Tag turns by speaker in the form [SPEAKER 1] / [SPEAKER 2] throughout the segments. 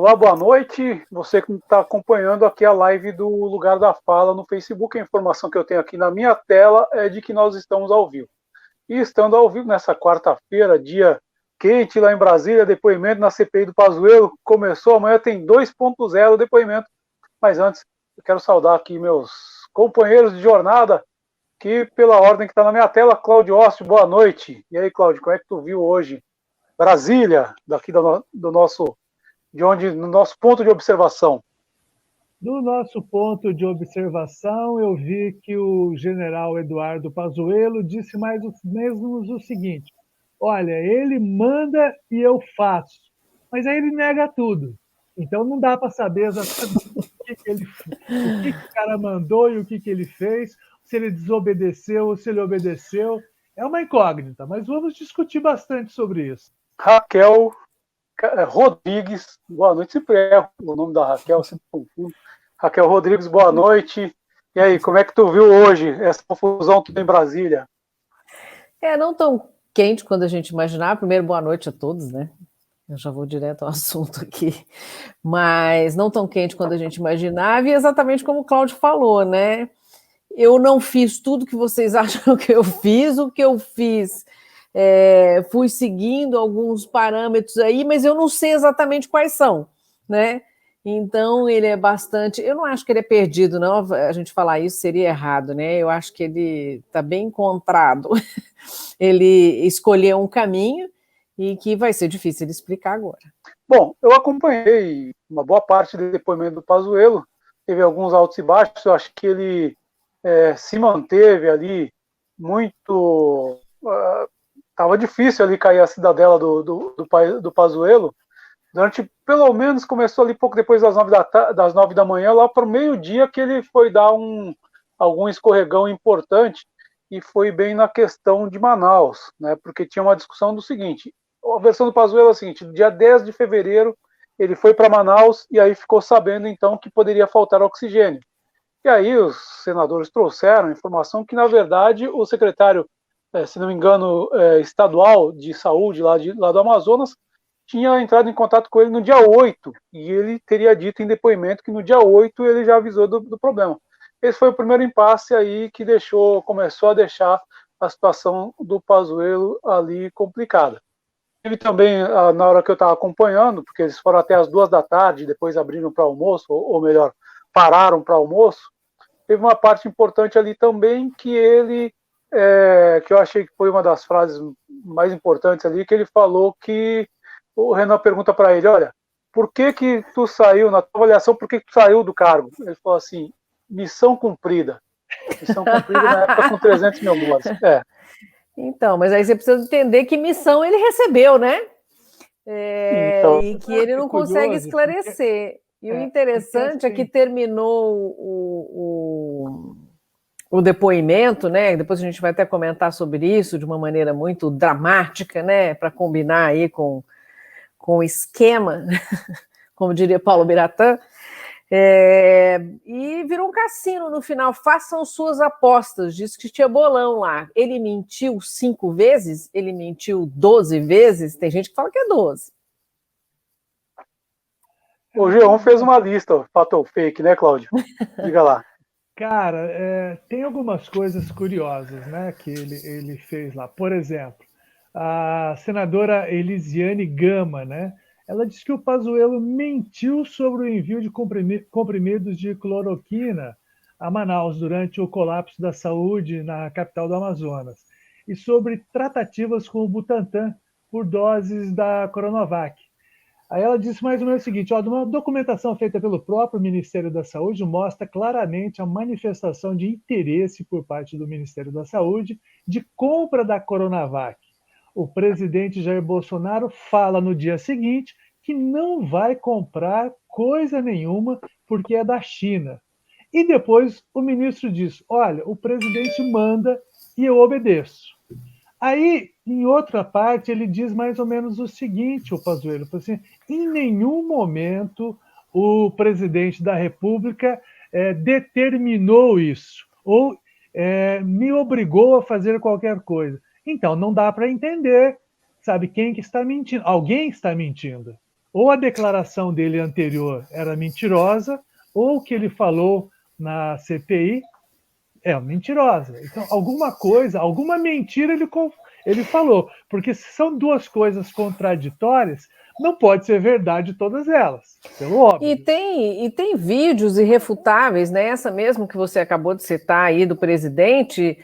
[SPEAKER 1] Olá, boa noite. Você que está acompanhando aqui a live do Lugar da Fala no Facebook. A informação que eu tenho aqui na minha tela é de que nós estamos ao vivo. E estando ao vivo nessa quarta-feira, dia quente lá em Brasília, depoimento na CPI do Pazuello. Começou, amanhã tem 2.0 depoimento. Mas antes, eu quero saudar aqui meus companheiros de jornada, que pela ordem que está na minha tela, Cláudio Oste, boa noite. E aí, Cláudio, como é que tu viu hoje Brasília, daqui do nosso... no nosso ponto de observação?
[SPEAKER 2] Do nosso ponto de observação, eu vi que o general Eduardo Pazuello disse mais ou menos o seguinte: olha, ele manda e eu faço, mas aí ele nega tudo. Então não dá para saber exatamente o que o cara mandou e o que ele fez, se ele desobedeceu ou se ele obedeceu. É uma incógnita, mas vamos discutir bastante sobre isso.
[SPEAKER 1] Raquel Rodrigues, boa noite. Sempre erro o nome da Raquel, sempre confundo. Raquel Rodrigues, boa noite. E aí, como é que tu viu hoje essa confusão toda em Brasília?
[SPEAKER 3] Não tão quente quando a gente imaginar. Primeiro, boa noite a todos, né? Eu já vou direto ao assunto aqui. Mas não tão quente quando a gente imaginava, e exatamente como o Cláudio falou, né? Eu não fiz tudo que vocês acham que eu fiz. O que eu fiz, fui seguindo alguns parâmetros aí, mas eu não sei exatamente quais são, né? Então, ele é bastante... Eu não acho que ele é perdido, não. A gente falar isso seria errado, né? Eu acho que ele está bem encontrado. Ele escolheu um caminho e que vai ser difícil de explicar agora.
[SPEAKER 1] Bom, eu acompanhei uma boa parte do depoimento do Pazuello. Teve alguns altos e baixos. Eu acho que ele se manteve ali muito... Estava difícil ali cair a cidadela do Pazuello. Durante, pelo menos, começou ali pouco depois das 9 da manhã, lá para o meio-dia, que ele foi dar algum escorregão importante, e foi bem na questão de Manaus, né? Porque tinha uma discussão do seguinte: a versão do Pazuello é a seguinte: dia 10 de fevereiro ele foi para Manaus e aí ficou sabendo então que poderia faltar oxigênio. E aí os senadores trouxeram a informação que, na verdade, o secretário, se não me engano, estadual de saúde lá do Amazonas, tinha entrado em contato com ele no dia 8, e ele teria dito em depoimento que no dia 8 ele já avisou do problema. Esse foi o primeiro impasse aí que começou a deixar a situação do Pazuello ali complicada. Teve também, na hora que eu estava acompanhando, porque eles foram até as 2 da tarde, depois abriram para almoço, ou melhor, pararam para almoço, teve uma parte importante ali também que ele, que eu achei que foi uma das frases mais importantes ali, que ele falou que o Renan pergunta para ele: olha, por que tu saiu, na tua avaliação, por que tu saiu do cargo? Ele falou assim: missão cumprida. Missão cumprida na época com 300 mil mortes.
[SPEAKER 3] Então, mas aí você precisa entender que missão ele recebeu, né? Então, e que ele não consegue esclarecer. E o interessante é que terminou o depoimento, né? Depois a gente vai até comentar sobre isso de uma maneira muito dramática, né? Para combinar aí com o esquema, como diria Paulo Biratã, e virou um cassino no final. Façam suas apostas. Disse que tinha bolão lá. Ele mentiu 5 vezes? Ele mentiu 12 vezes? Tem gente que fala que é 12.
[SPEAKER 1] O G1 fez uma lista, fato ou fake, né, Cláudio? Diga lá.
[SPEAKER 2] Cara, tem algumas coisas curiosas, né, que ele fez lá. Por exemplo, a senadora Elisiane Gama, né? Ela disse que o Pazuello mentiu sobre o envio de comprimidos de cloroquina a Manaus durante o colapso da saúde na capital do Amazonas e sobre tratativas com o Butantan por doses da Coronavac. Aí ela disse mais ou menos o seguinte: uma documentação feita pelo próprio Ministério da Saúde mostra claramente a manifestação de interesse por parte do Ministério da Saúde de compra da Coronavac. O presidente Jair Bolsonaro fala no dia seguinte que não vai comprar coisa nenhuma porque é da China. E depois o ministro diz: olha, o presidente manda e eu obedeço. Aí, em outra parte, ele diz mais ou menos o seguinte: o Pazuello, assim, em nenhum momento o presidente da República determinou isso, ou me obrigou a fazer qualquer coisa. Então, não dá para entender, sabe, quem que está mentindo. Alguém está mentindo. ou a declaração dele anterior era mentirosa, ou o que ele falou na CPI é mentirosa. Então, alguma coisa, alguma mentira ele falou, porque se são duas coisas contraditórias, não pode ser verdade todas elas, pelo óbvio.
[SPEAKER 3] E tem vídeos irrefutáveis, né? Essa mesmo que você acabou de citar aí do presidente,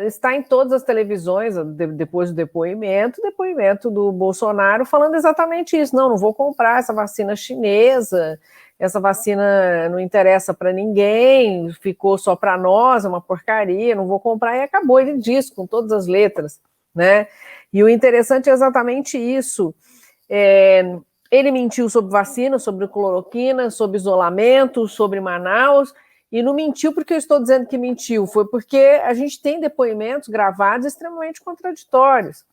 [SPEAKER 3] está em todas as televisões, depois do depoimento do Bolsonaro falando exatamente isso. Não vou comprar essa vacina chinesa, essa vacina não interessa para ninguém, ficou só para nós, é uma porcaria, não vou comprar, e acabou, ele disse com todas as letras, né? E o interessante é exatamente isso. Ele mentiu sobre vacina, sobre cloroquina, sobre isolamento, sobre Manaus, e não mentiu porque eu estou dizendo que mentiu, foi porque a gente tem depoimentos gravados extremamente contraditórios.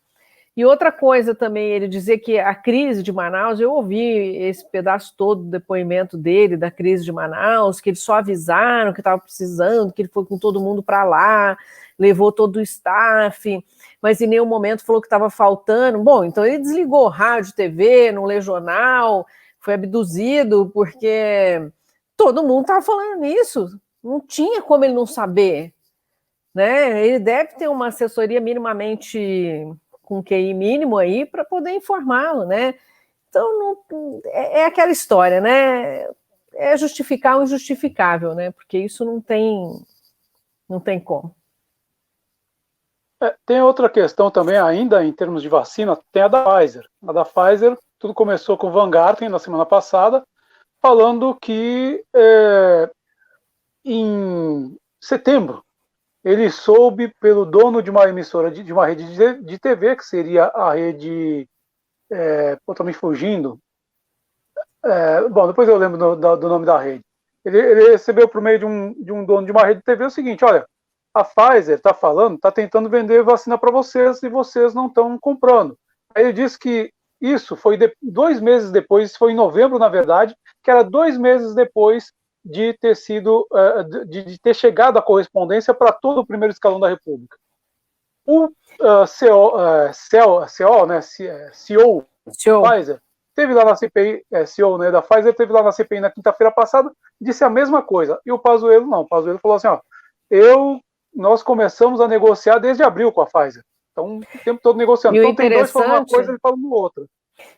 [SPEAKER 3] E outra coisa também, ele dizer que a crise de Manaus, eu ouvi esse pedaço todo do depoimento dele, da crise de Manaus, que eles só avisaram que estava precisando, que ele foi com todo mundo para lá, levou todo o staff, mas em nenhum momento falou que estava faltando. Bom, então ele desligou rádio, TV, não lê jornal, foi abduzido, porque todo mundo estava falando nisso, não tinha como ele não saber, né? Ele deve ter uma assessoria minimamente com QI mínimo aí para poder informá-lo, né? Então, é aquela história, né? É justificar o injustificável, né? Porque isso não tem como.
[SPEAKER 1] Tem outra questão também, ainda em termos de vacina, tem a da Pfizer. A da Pfizer, tudo começou com o Van Garten na semana passada, falando que em setembro ele soube pelo dono de uma emissora, de uma rede de TV, que seria a rede... estou me fugindo. Bom, depois eu lembro do nome da rede. Ele recebeu por meio de um dono de uma rede de TV o seguinte: olha, a Pfizer está falando, está tentando vender vacina para vocês e vocês não estão comprando. Aí ele disse que isso foi 2 meses depois, foi em novembro, na verdade, que era 2 meses depois de ter sido, de ter chegado a correspondência para todo o primeiro escalão da República. O CEO, né, CEO Pfizer, teve lá na CPI, CEO, né, da Pfizer, teve lá na CPI na quinta-feira passada, disse a mesma coisa. E o Pazuello não. O Pazuello falou assim: ó, nós começamos a negociar desde abril com a Pfizer. Então, o tempo todo negociando. Então, tem dois falando uma coisa e ele falando outra.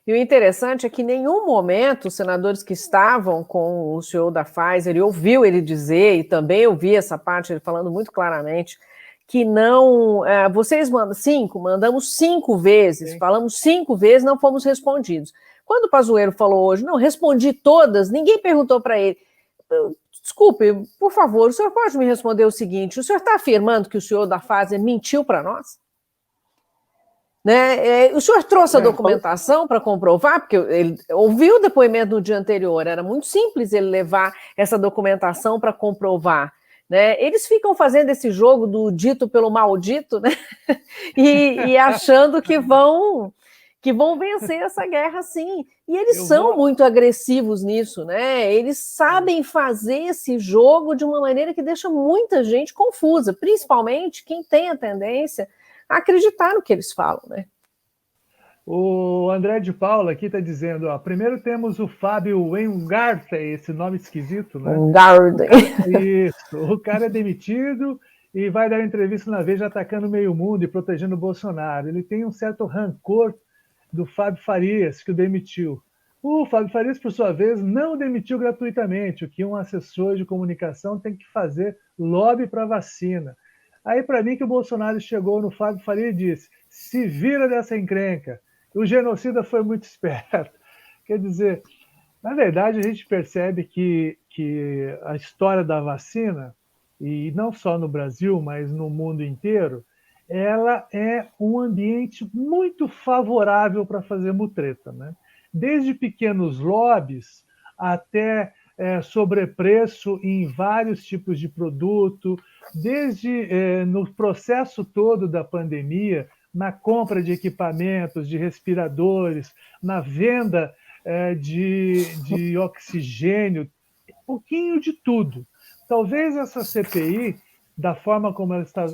[SPEAKER 3] E o interessante é que em nenhum momento os senadores que estavam com o CEO da Pfizer, e ouviu ele dizer, e também ouvi essa parte, ele falando muito claramente, que não... vocês mandamos 5 vezes, sim, falamos 5 vezes, não fomos respondidos. Quando o Pazuello falou hoje, não, respondi todas, ninguém perguntou para ele... Desculpe, por favor, o senhor pode me responder o seguinte: o senhor está afirmando que o senhor da Pfizer mentiu para nós? Né? O senhor trouxe a documentação para comprovar? Porque ele ouviu o depoimento no dia anterior, era muito simples ele levar essa documentação para comprovar. Né? Eles ficam fazendo esse jogo do dito pelo maldito, né? e achando que vão vencer essa guerra, sim. E eles são muito agressivos nisso, né? Eles sabem fazer esse jogo de uma maneira que deixa muita gente confusa, principalmente quem tem a tendência a acreditar no que eles falam, né?
[SPEAKER 2] O André de Paula aqui está dizendo, ó, primeiro temos o Fábio Weingarten, esse nome esquisito, né? Isso, o cara é demitido e vai dar entrevista na Veja atacando meio mundo e protegendo o Bolsonaro. Ele tem um certo rancor do Fábio Farias, que o demitiu. O Fábio Farias, por sua vez, não demitiu gratuitamente, o que um assessor de comunicação tem que fazer lobby para vacina. Aí, para mim, que o Bolsonaro chegou no Fábio Farias e disse: se vira dessa encrenca. O genocida foi muito esperto. Quer dizer, na verdade, a gente percebe que a história da vacina, e não só no Brasil, mas no mundo inteiro, ela é um ambiente muito favorável para fazer mutreta, né? Desde pequenos lobbies até sobrepreço em vários tipos de produto, desde no processo todo da pandemia, na compra de equipamentos, de respiradores, na venda de oxigênio, um pouquinho de tudo. Talvez essa CPI, da forma como ela está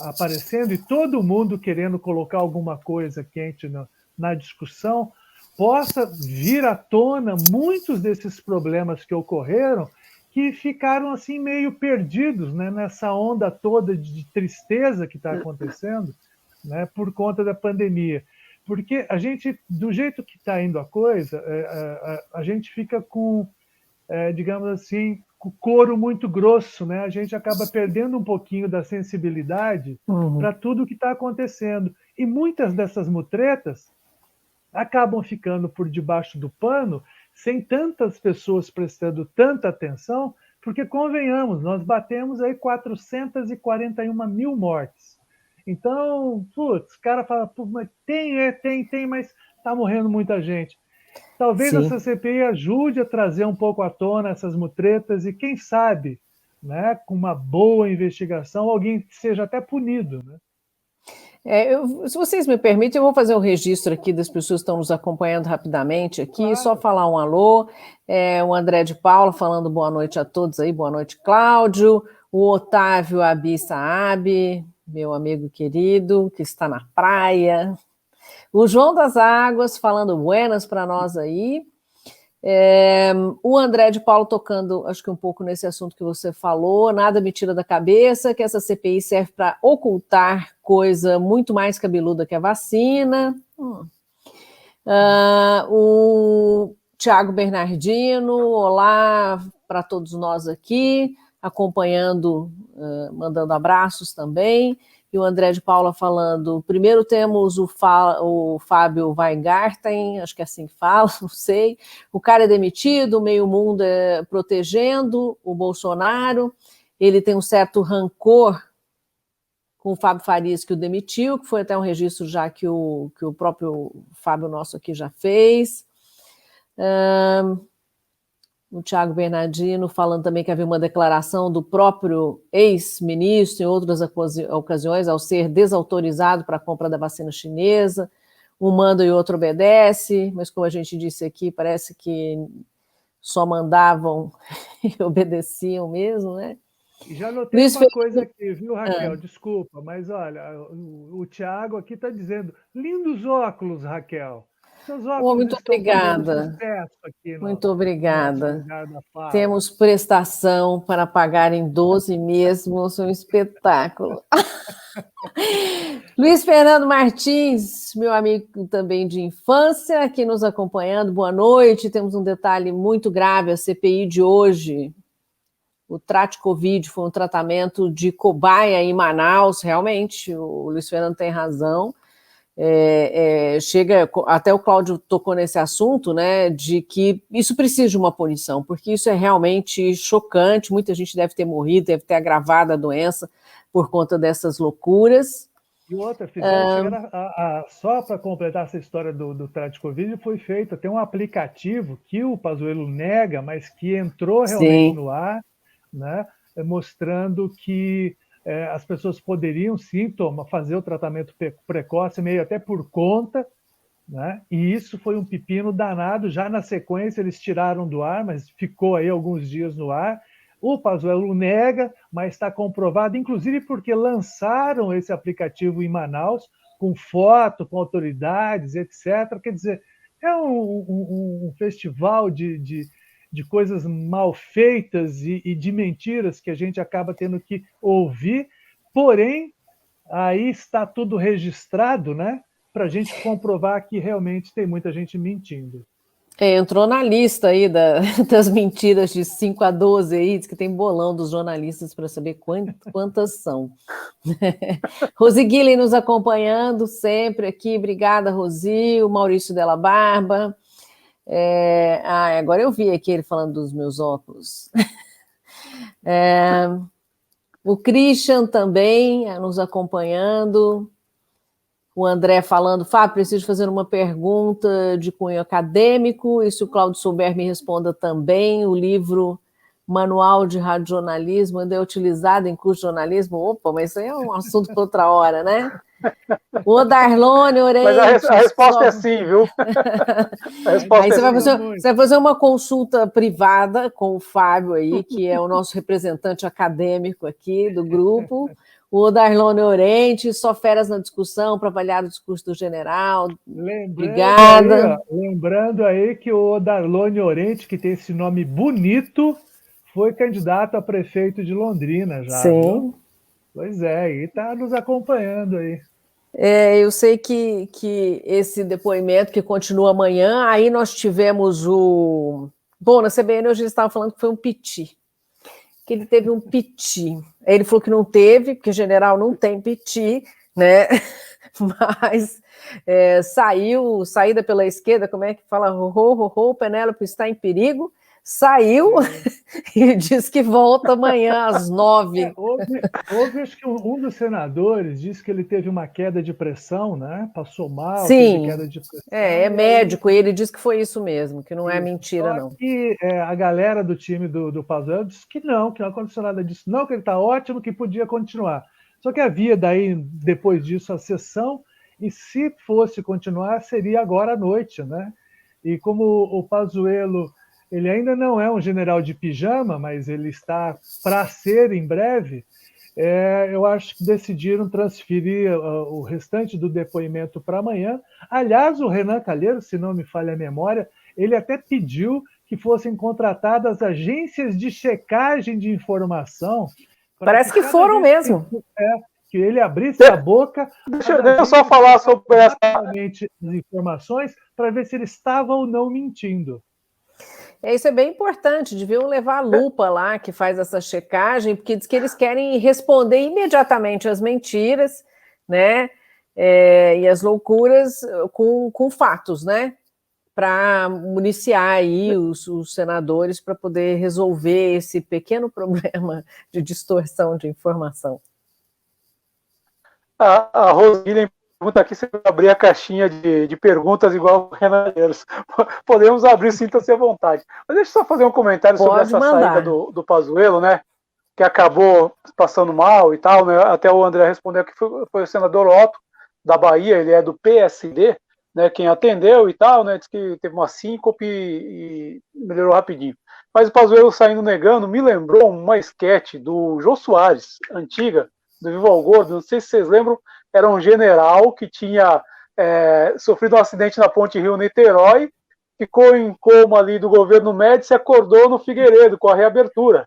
[SPEAKER 2] aparecendo, e todo mundo querendo colocar alguma coisa quente na discussão, possa vir à tona muitos desses problemas que ocorreram, que ficaram assim meio perdidos, né, nessa onda toda de tristeza que está acontecendo, né, por conta da pandemia. Porque a gente, do jeito que está indo a coisa, a gente fica com, digamos assim, com o couro muito grosso, né? A gente acaba perdendo um pouquinho da sensibilidade para tudo que está acontecendo. E muitas dessas mutretas acabam ficando por debaixo do pano, sem tantas pessoas prestando tanta atenção, porque, convenhamos, nós batemos aí 441 mil mortes. Então, putz, o cara fala, mas tem, mas está morrendo muita gente. Talvez essa CPI ajude a trazer um pouco à tona essas mutretas e, quem sabe, né, com uma boa investigação, alguém seja até punido, né?
[SPEAKER 3] Se vocês me permitem, eu vou fazer um registro aqui das pessoas que estão nos acompanhando rapidamente aqui, claro. Só falar um alô, o André de Paula falando boa noite a todos aí, boa noite, Cláudio, o Otávio Abi Saab, meu amigo querido, que está na praia, o João das Águas falando buenas para nós aí, o André de Paulo tocando, acho que um pouco nesse assunto que você falou, nada me tira da cabeça que essa CPI serve para ocultar coisa muito mais cabeluda que a vacina. O Tiago Bernardino, olá para todos nós aqui, acompanhando, mandando abraços também. E o André de Paula falando, primeiro temos o Fábio Weingarten, acho que é assim que fala, não sei, o cara é demitido, o meio mundo é protegendo o Bolsonaro, ele tem um certo rancor com o Fábio Farias que o demitiu, que foi até um registro já que o próprio Fábio nosso aqui já fez. O Tiago Bernardino falando também que havia uma declaração do próprio ex-ministro em outras ocasiões ao ser desautorizado para a compra da vacina chinesa, um manda e o outro obedece, mas como a gente disse aqui, parece que só mandavam e obedeciam mesmo, né?
[SPEAKER 2] E já notei uma coisa aqui, viu, Raquel? Desculpa, mas olha, o Tiago aqui está dizendo, lindos óculos, Raquel. Seus óculos
[SPEAKER 3] muito obrigada.
[SPEAKER 2] Aqui
[SPEAKER 3] muito obrigada. Temos prestação para pagar em 12 mesmos, um espetáculo. Luiz Fernando Martins, meu amigo também de infância, aqui nos acompanhando. Boa noite. Temos um detalhe muito grave, a CPI de hoje. O Trate-Covid foi um tratamento de cobaia em Manaus, realmente, o Luiz Fernando tem razão. Chega, até o Cláudio tocou nesse assunto, né, de que isso precisa de uma punição, porque isso é realmente chocante, muita gente deve ter morrido, deve ter agravado a doença por conta dessas loucuras.
[SPEAKER 2] E outra, só para completar essa história do Trate-Covid, foi feito, tem um aplicativo que o Pazuello nega, mas que entrou realmente no ar, né, mostrando que as pessoas poderiam, sim, fazer o tratamento precoce, meio até por conta, né? E isso foi um pepino danado. Já na sequência, eles tiraram do ar, mas ficou aí alguns dias no ar. O Pazuello nega, mas está comprovado, inclusive porque lançaram esse aplicativo em Manaus, com foto, com autoridades, etc. Quer dizer, é um festival de coisas mal feitas e de mentiras que a gente acaba tendo que ouvir, porém, aí está tudo registrado, né, para a gente comprovar que realmente tem muita gente mentindo.
[SPEAKER 3] Entrou na lista aí das mentiras de 5 a 12 aí, diz que tem bolão dos jornalistas para saber quantas são. Rosi Guilherme nos acompanhando sempre aqui, obrigada, Rosi, o Maurício Della Barba. Agora eu vi aqui ele falando dos meus óculos. O Christian também nos acompanhando. O André falando, Fábio, preciso fazer uma pergunta de cunho acadêmico, e se o Cláudio souber me responda também. O livro Manual de Radiojornalismo ainda é utilizado em curso de jornalismo? Opa, mas isso aí é um assunto para outra hora, né? O Darlone Orente.
[SPEAKER 1] Mas a resposta é sim, viu?
[SPEAKER 3] Aí você vai fazer uma consulta privada com o Fábio aí, que é o nosso representante acadêmico aqui do grupo. O Darlone Orente, só feras na discussão para avaliar o discurso do general. Obrigada.
[SPEAKER 2] Lembrando aí que o Darlone Orente, que tem esse nome bonito, foi candidato a prefeito de Londrina já.
[SPEAKER 3] Sim.
[SPEAKER 2] Viu? Pois é, e está nos acompanhando aí.
[SPEAKER 3] Eu sei que esse depoimento que continua amanhã, aí nós tivemos o... Bom, na CBN hoje eles estavam falando que foi um piti. Que ele teve um piti. Ele falou que não teve, porque general não tem piti, né? Mas saída pela esquerda, como é que fala? Penélope está em perigo. Saiu e diz que volta amanhã às 9.
[SPEAKER 2] Houve, acho que um dos senadores disse que ele teve uma queda de pressão, né? Passou mal,
[SPEAKER 3] Sim,
[SPEAKER 2] teve queda de pressão.
[SPEAKER 3] É médico, e ele disse que foi isso mesmo, que não é mentira, não.
[SPEAKER 2] Só que a galera do time do Pazuello disse que não aconteceu nada disso, não, que ele está ótimo, que podia continuar. Só que havia daí, depois disso, a sessão, e se fosse continuar, seria agora à noite, né? E como o Pazuello... Ele ainda não é um general de pijama, mas ele está para ser em breve. Eu acho que decidiram transferir o restante do depoimento para amanhã. Aliás, o Renan Calheiros, se não me falha a memória, ele até pediu que fossem contratadas agências de checagem de informação.
[SPEAKER 3] Parece que foram mesmo.
[SPEAKER 2] Que ele abrisse a boca.
[SPEAKER 1] Deixa eu só falar sobre essa...
[SPEAKER 2] as informações para ver se ele estava ou não mentindo.
[SPEAKER 3] Isso é bem importante, deviam levar a lupa lá, que faz essa checagem, porque diz que eles querem responder imediatamente às mentiras, né, e as loucuras com fatos, né, para municiar aí os senadores para poder resolver esse pequeno problema de distorção de informação.
[SPEAKER 1] A Rosília pergunta aqui se abrir a caixinha de perguntas igual o Renan Calheiros. Podemos abrir, sinta-se à vontade. Mas deixa eu só fazer um comentário sobre essa saída do Pazuello, né? Que acabou passando mal e tal, né? Até o André respondeu que foi o senador Otto, da Bahia, ele é do PSD, né? Quem atendeu e tal, né? Diz que teve uma síncope e melhorou rapidinho. Mas o Pazuello saindo negando me lembrou uma esquete do Jô Soares, antiga, do Viva o Gordo, não sei se vocês lembram, era um general que tinha sofrido um acidente na ponte Rio-Niterói, ficou em coma ali do governo Médici e acordou no Figueiredo com a reabertura.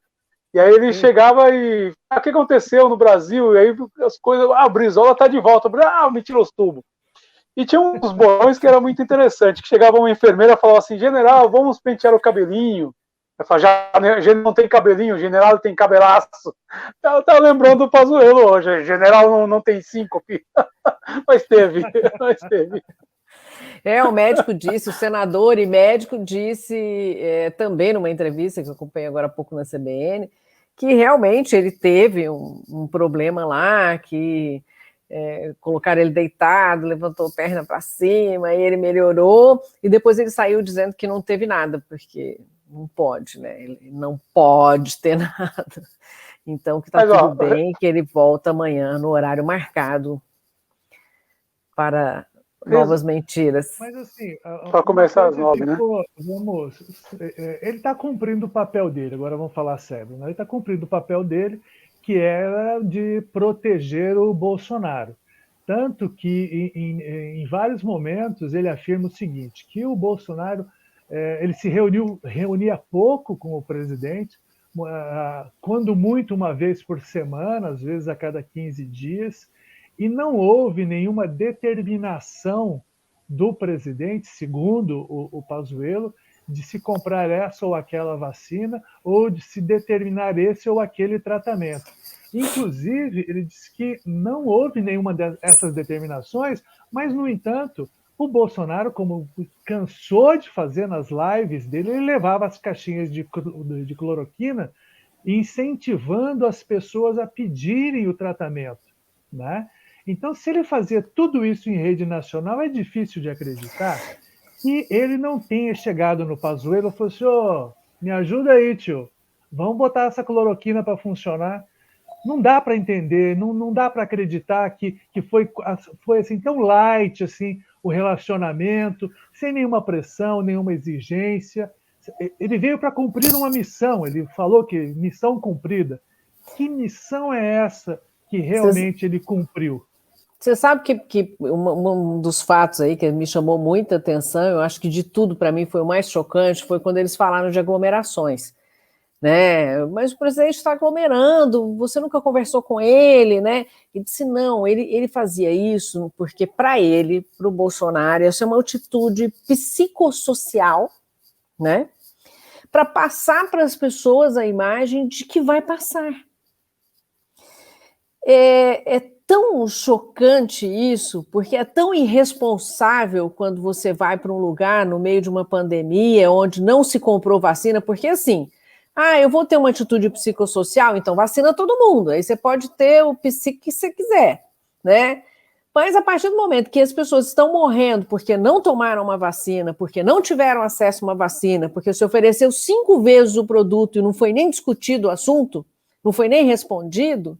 [SPEAKER 1] E aí ele chegava e... o que aconteceu no Brasil? E aí as coisas... o Brizola está de volta. Me tirou os tubos. E tinha uns bolões que era muito interessante, que chegava uma enfermeira e falava assim, general, vamos pentear o cabelinho. Eu falava, já não tem cabelinho, o general tem cabelaço. Eu tava lembrando do Pazuello hoje, o general não tem síncope. Mas teve.
[SPEAKER 3] O médico disse, o senador e médico disse também numa entrevista que eu acompanhei agora há pouco na CBN, que realmente ele teve um problema lá, que colocaram ele deitado, levantou a perna para cima, e ele melhorou, e depois ele saiu dizendo que não teve nada, porque não pode, né? Ele não pode ter nada. Então, que está tudo bem, que ele volta amanhã no horário marcado para novas mentiras.
[SPEAKER 2] Mas assim,
[SPEAKER 1] para começar às 9, né?
[SPEAKER 2] Ele está cumprindo o papel dele, agora vamos falar sério, né? Ele está cumprindo o papel dele, que era de proteger o Bolsonaro. Tanto que, em vários momentos, ele afirma o seguinte, que o Bolsonaro ele se reunia pouco com o presidente, quando muito uma vez por semana, às vezes a cada 15 dias, e não houve nenhuma determinação do presidente, segundo o Pazuello, de se comprar essa ou aquela vacina, ou de se determinar esse ou aquele tratamento. Inclusive, ele disse que não houve nenhuma dessas determinações, mas, no entanto, o Bolsonaro, como cansou de fazer nas lives dele, ele levava as caixinhas de cloroquina, incentivando as pessoas a pedirem o tratamento, né? Então, se ele fazia tudo isso em rede nacional, é difícil de acreditar que ele não tenha chegado no Pazuello e falou assim, me ajuda aí, tio, vamos botar essa cloroquina para funcionar. Não dá para entender, não dá para acreditar que foi assim, tão light assim, o relacionamento, sem nenhuma pressão, nenhuma exigência. Ele veio para cumprir uma missão, ele falou que missão cumprida. Que missão é essa que realmente ele cumpriu?
[SPEAKER 3] Você sabe que um dos fatos aí que me chamou muita atenção, eu acho que de tudo para mim foi o mais chocante, foi quando eles falaram de aglomerações, né? Mas o presidente está aglomerando, você nunca conversou com ele, né? E disse não, ele fazia isso porque para ele, para o Bolsonaro, essa é uma atitude psicossocial, né? Para passar para as pessoas a imagem de que vai passar. É tão chocante isso, porque é tão irresponsável quando você vai para um lugar no meio de uma pandemia onde não se comprou vacina, porque assim, eu vou ter uma atitude psicossocial, então vacina todo mundo, aí você pode ter o psique que você quiser, né? Mas a partir do momento que as pessoas estão morrendo porque não tomaram uma vacina, porque não tiveram acesso a uma vacina, porque se ofereceu 5 vezes o produto e não foi nem discutido o assunto, não foi nem respondido,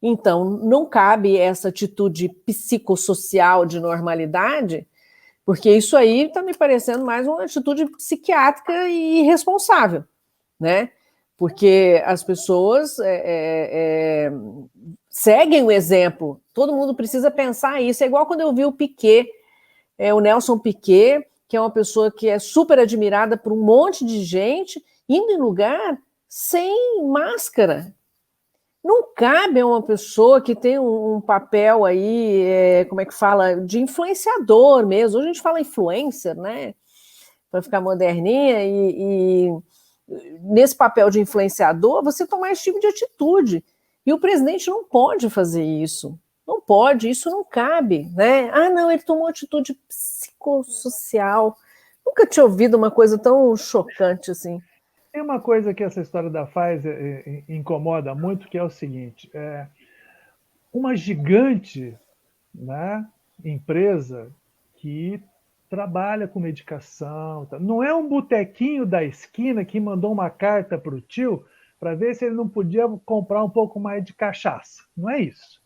[SPEAKER 3] então não cabe essa atitude psicossocial de normalidade, porque isso aí está me parecendo mais uma atitude psiquiátrica e irresponsável, né? Porque as pessoas seguem o exemplo. Todo mundo precisa pensar isso. É igual quando eu vi o Piquet, o Nelson Piquet, que é uma pessoa que é super admirada por um monte de gente, indo em lugar sem máscara. Não cabe a uma pessoa que tem um papel aí, como é que fala, de influenciador mesmo. Hoje a gente fala influencer, né? Para ficar moderninha e nesse papel de influenciador, você tomar esse tipo de atitude. E o presidente não pode fazer isso. Não pode, isso não cabe, né? Não, ele tomou atitude psicossocial. Nunca tinha ouvido uma coisa tão chocante assim.
[SPEAKER 2] Tem uma coisa que essa história da Pfizer incomoda muito, que é o seguinte, uma gigante, né, empresa que trabalha com medicação, não é um botequinho da esquina que mandou uma carta para o tio para ver se ele não podia comprar um pouco mais de cachaça. Não é isso.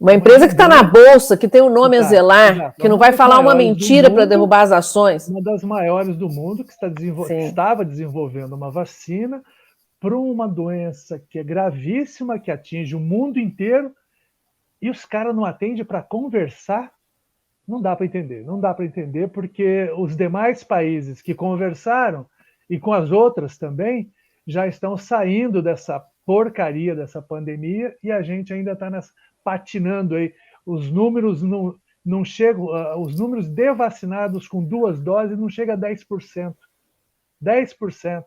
[SPEAKER 3] Uma empresa que está na bolsa, que tem o nome a zelar, que não vai falar uma mentira para derrubar as ações.
[SPEAKER 2] Uma das maiores do mundo, que estava desenvolvendo uma vacina para uma doença que é gravíssima, que atinge o mundo inteiro, e os caras não atendem para conversar. Não dá para entender. Não dá para entender, porque os demais países que conversaram, e com as outras também, já estão saindo dessa porcaria, dessa pandemia, e a gente ainda está patinando aí. Os números não chegam, os números de vacinados com 2 doses não chega a 10%. 10%.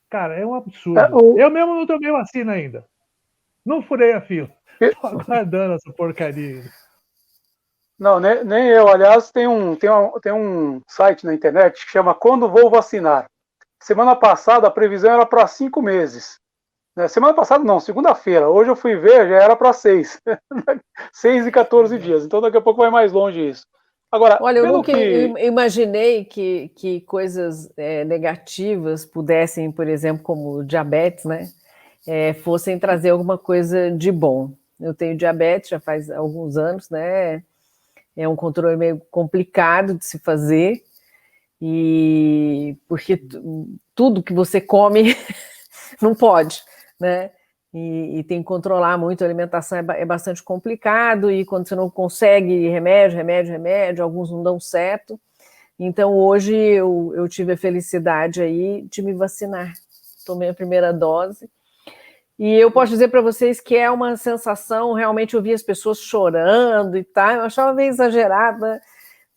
[SPEAKER 2] Cara, é um absurdo. Eu mesmo não tomei vacina ainda. Não furei a fila. Estou aguardando essa porcaria.
[SPEAKER 1] Não, nem eu. Aliás, tem um site na internet que chama Quando Vou Vacinar. Semana passada a previsão era para 5 meses. Semana passada não, segunda-feira. Hoje eu fui ver, já era para 6. 6 e 14 dias. Então daqui a pouco vai mais longe isso. Agora,
[SPEAKER 3] olha, eu nunca imaginei que coisas negativas pudessem, por exemplo, como diabetes, né, fossem trazer alguma coisa de bom. Eu tenho diabetes já faz alguns anos, né? É um controle meio complicado de se fazer, e porque tudo que você come não pode, né? E tem que controlar muito a alimentação, é bastante complicado, e quando você não consegue remédio, alguns não dão certo. Então hoje eu tive a felicidade aí de me vacinar, tomei a primeira dose, e eu posso dizer para vocês que é uma sensação, realmente eu vi as pessoas chorando e tal, eu achava meio exagerada,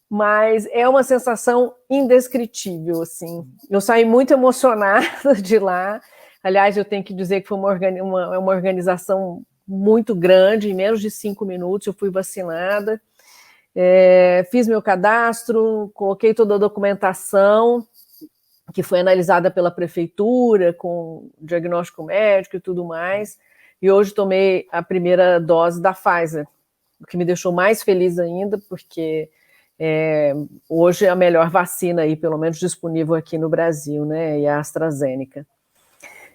[SPEAKER 3] mas é uma sensação indescritível, assim. Eu saí muito emocionada de lá. Aliás, eu tenho que dizer que foi uma organização muito grande, em menos de 5 minutos eu fui vacinada, fiz meu cadastro, coloquei toda a documentação, que foi analisada pela prefeitura, com diagnóstico médico e tudo mais, e hoje tomei a primeira dose da Pfizer, o que me deixou mais feliz ainda, porque hoje é a melhor vacina aí, pelo menos disponível aqui no Brasil, né, e a AstraZeneca.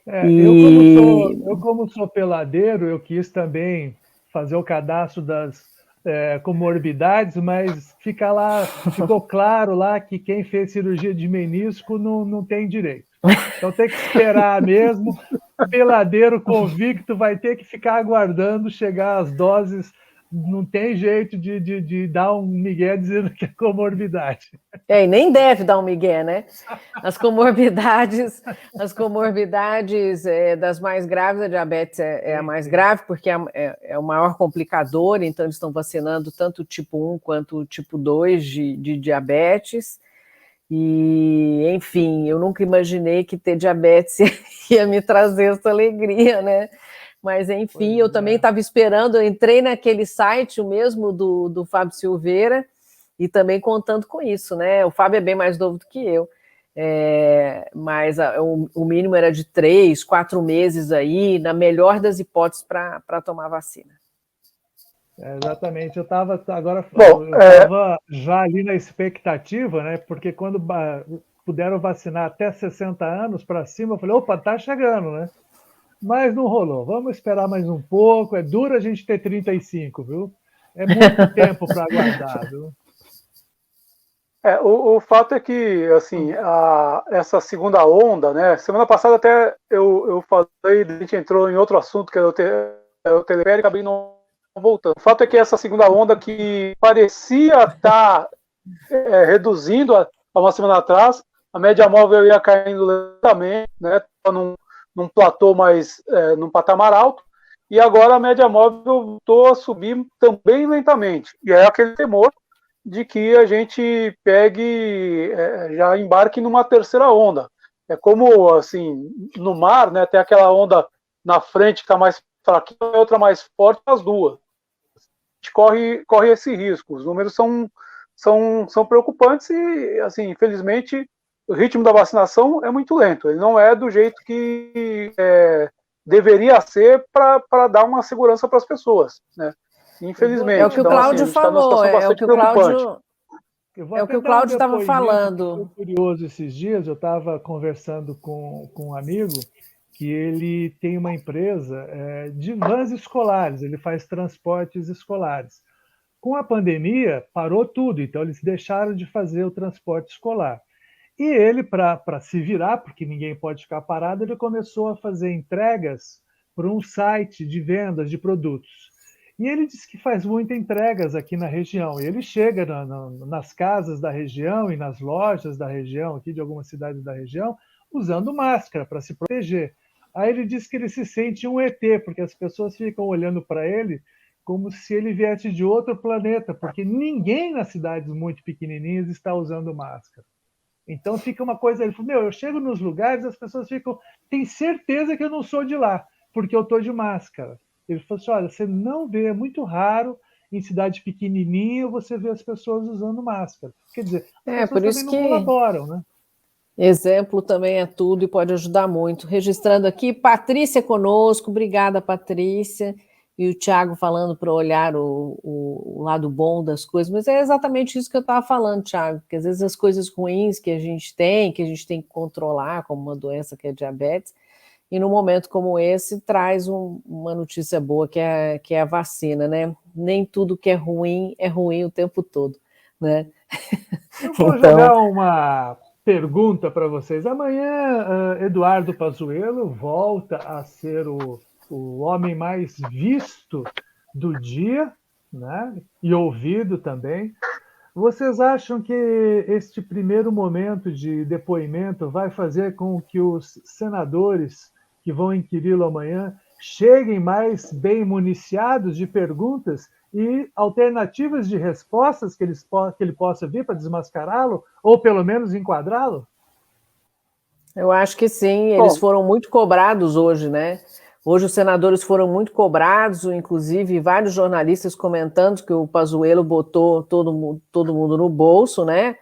[SPEAKER 2] Eu como sou peladeiro, eu quis também fazer o cadastro comorbidades, mas ficou claro lá que quem fez cirurgia de menisco não tem direito. Então tem que esperar mesmo. Peladeiro convicto vai ter que ficar aguardando chegar as doses. Não tem jeito de dar um migué dizendo que é comorbidade.
[SPEAKER 3] E nem deve dar um migué, né? As comorbidades das mais graves, a diabetes é a mais grave, porque é o maior complicador, então eles estão vacinando tanto o tipo 1 quanto o tipo 2 de diabetes. E, enfim, eu nunca imaginei que ter diabetes ia me trazer essa alegria, né? Mas, enfim, eu também estava esperando, eu entrei naquele site, o mesmo do Fábio Silveira, e também contando com isso, né? O Fábio é bem mais novo do que eu, mas o mínimo era de 3, 4 meses aí, na melhor das hipóteses, para tomar vacina.
[SPEAKER 2] Exatamente, eu estava já ali na expectativa, né? Porque quando puderam vacinar até 60 anos para cima, eu falei, opa, tá chegando, né? Mas não rolou, vamos esperar mais um pouco, é duro a gente ter 35, viu? É muito tempo para aguardar, viu?
[SPEAKER 1] O fato é que, assim, essa segunda onda, né? Semana passada até eu falei, a gente entrou em outro assunto, que era o teleférico, acabei não voltando. O fato é que essa segunda onda que parecia estar reduzindo há uma semana atrás, a média móvel ia caindo lentamente, né? Num platô mais, num patamar alto, e agora a média móvel voltou a subir também lentamente. E é aquele temor de que a gente já embarque numa terceira onda. É como, assim, no mar, né? Tem aquela onda na frente que está mais fraquinha e outra mais forte, as duas. A gente corre esse risco. Os números são preocupantes e, assim, infelizmente, o ritmo da vacinação é muito lento. Ele não é do jeito que deveria ser para dar uma segurança para as pessoas, né? Infelizmente.
[SPEAKER 3] É o que o Cláudio falou. É o que o Cláudio estava falando.
[SPEAKER 2] Foi curioso esses dias. Eu estava conversando com um amigo que ele tem uma empresa de vans escolares. Ele faz transportes escolares. Com a pandemia, parou tudo. Então, eles deixaram de fazer o transporte escolar. E ele, para se virar, porque ninguém pode ficar parado, ele começou a fazer entregas por um site de vendas de produtos. E ele disse que faz muitas entregas aqui na região. E ele chega nas casas da região e nas lojas da região, aqui de algumas cidades da região, usando máscara para se proteger. Aí ele disse que ele se sente um ET, porque as pessoas ficam olhando para ele como se ele viesse de outro planeta, porque ninguém nas cidades muito pequenininhas está usando máscara. Então fica uma coisa, ele falou, eu chego nos lugares, as pessoas ficam, tem certeza que eu não sou de lá, porque eu estou de máscara. Ele falou assim, olha, você não vê, é muito raro em cidade pequenininha você vê as pessoas usando máscara. Quer dizer, as pessoas também não colaboram, né?
[SPEAKER 3] Exemplo também é tudo e pode ajudar muito. Registrando aqui, Patrícia conosco, obrigada, Patrícia. E o Thiago falando para olhar o lado bom das coisas, mas é exatamente isso que eu estava falando, Thiago, que às vezes as coisas ruins que a gente tem que controlar, como uma doença que é diabetes, e num momento como esse traz uma notícia boa, que é a vacina, né? Nem tudo que é ruim o tempo todo, né?
[SPEAKER 2] Eu vou jogar uma pergunta para vocês. Amanhã, Eduardo Pazuello volta a ser o homem mais visto do dia, né? E ouvido também. Vocês acham que este primeiro momento de depoimento vai fazer com que os senadores que vão inquiri-lo amanhã cheguem mais bem municiados de perguntas e alternativas de respostas que ele possa vir para desmascará-lo ou pelo menos enquadrá-lo?
[SPEAKER 3] Eu acho que sim, eles foram muito cobrados hoje, né? Hoje os senadores foram muito cobrados, inclusive vários jornalistas comentando que o Pazuello botou todo mundo no bolso, né?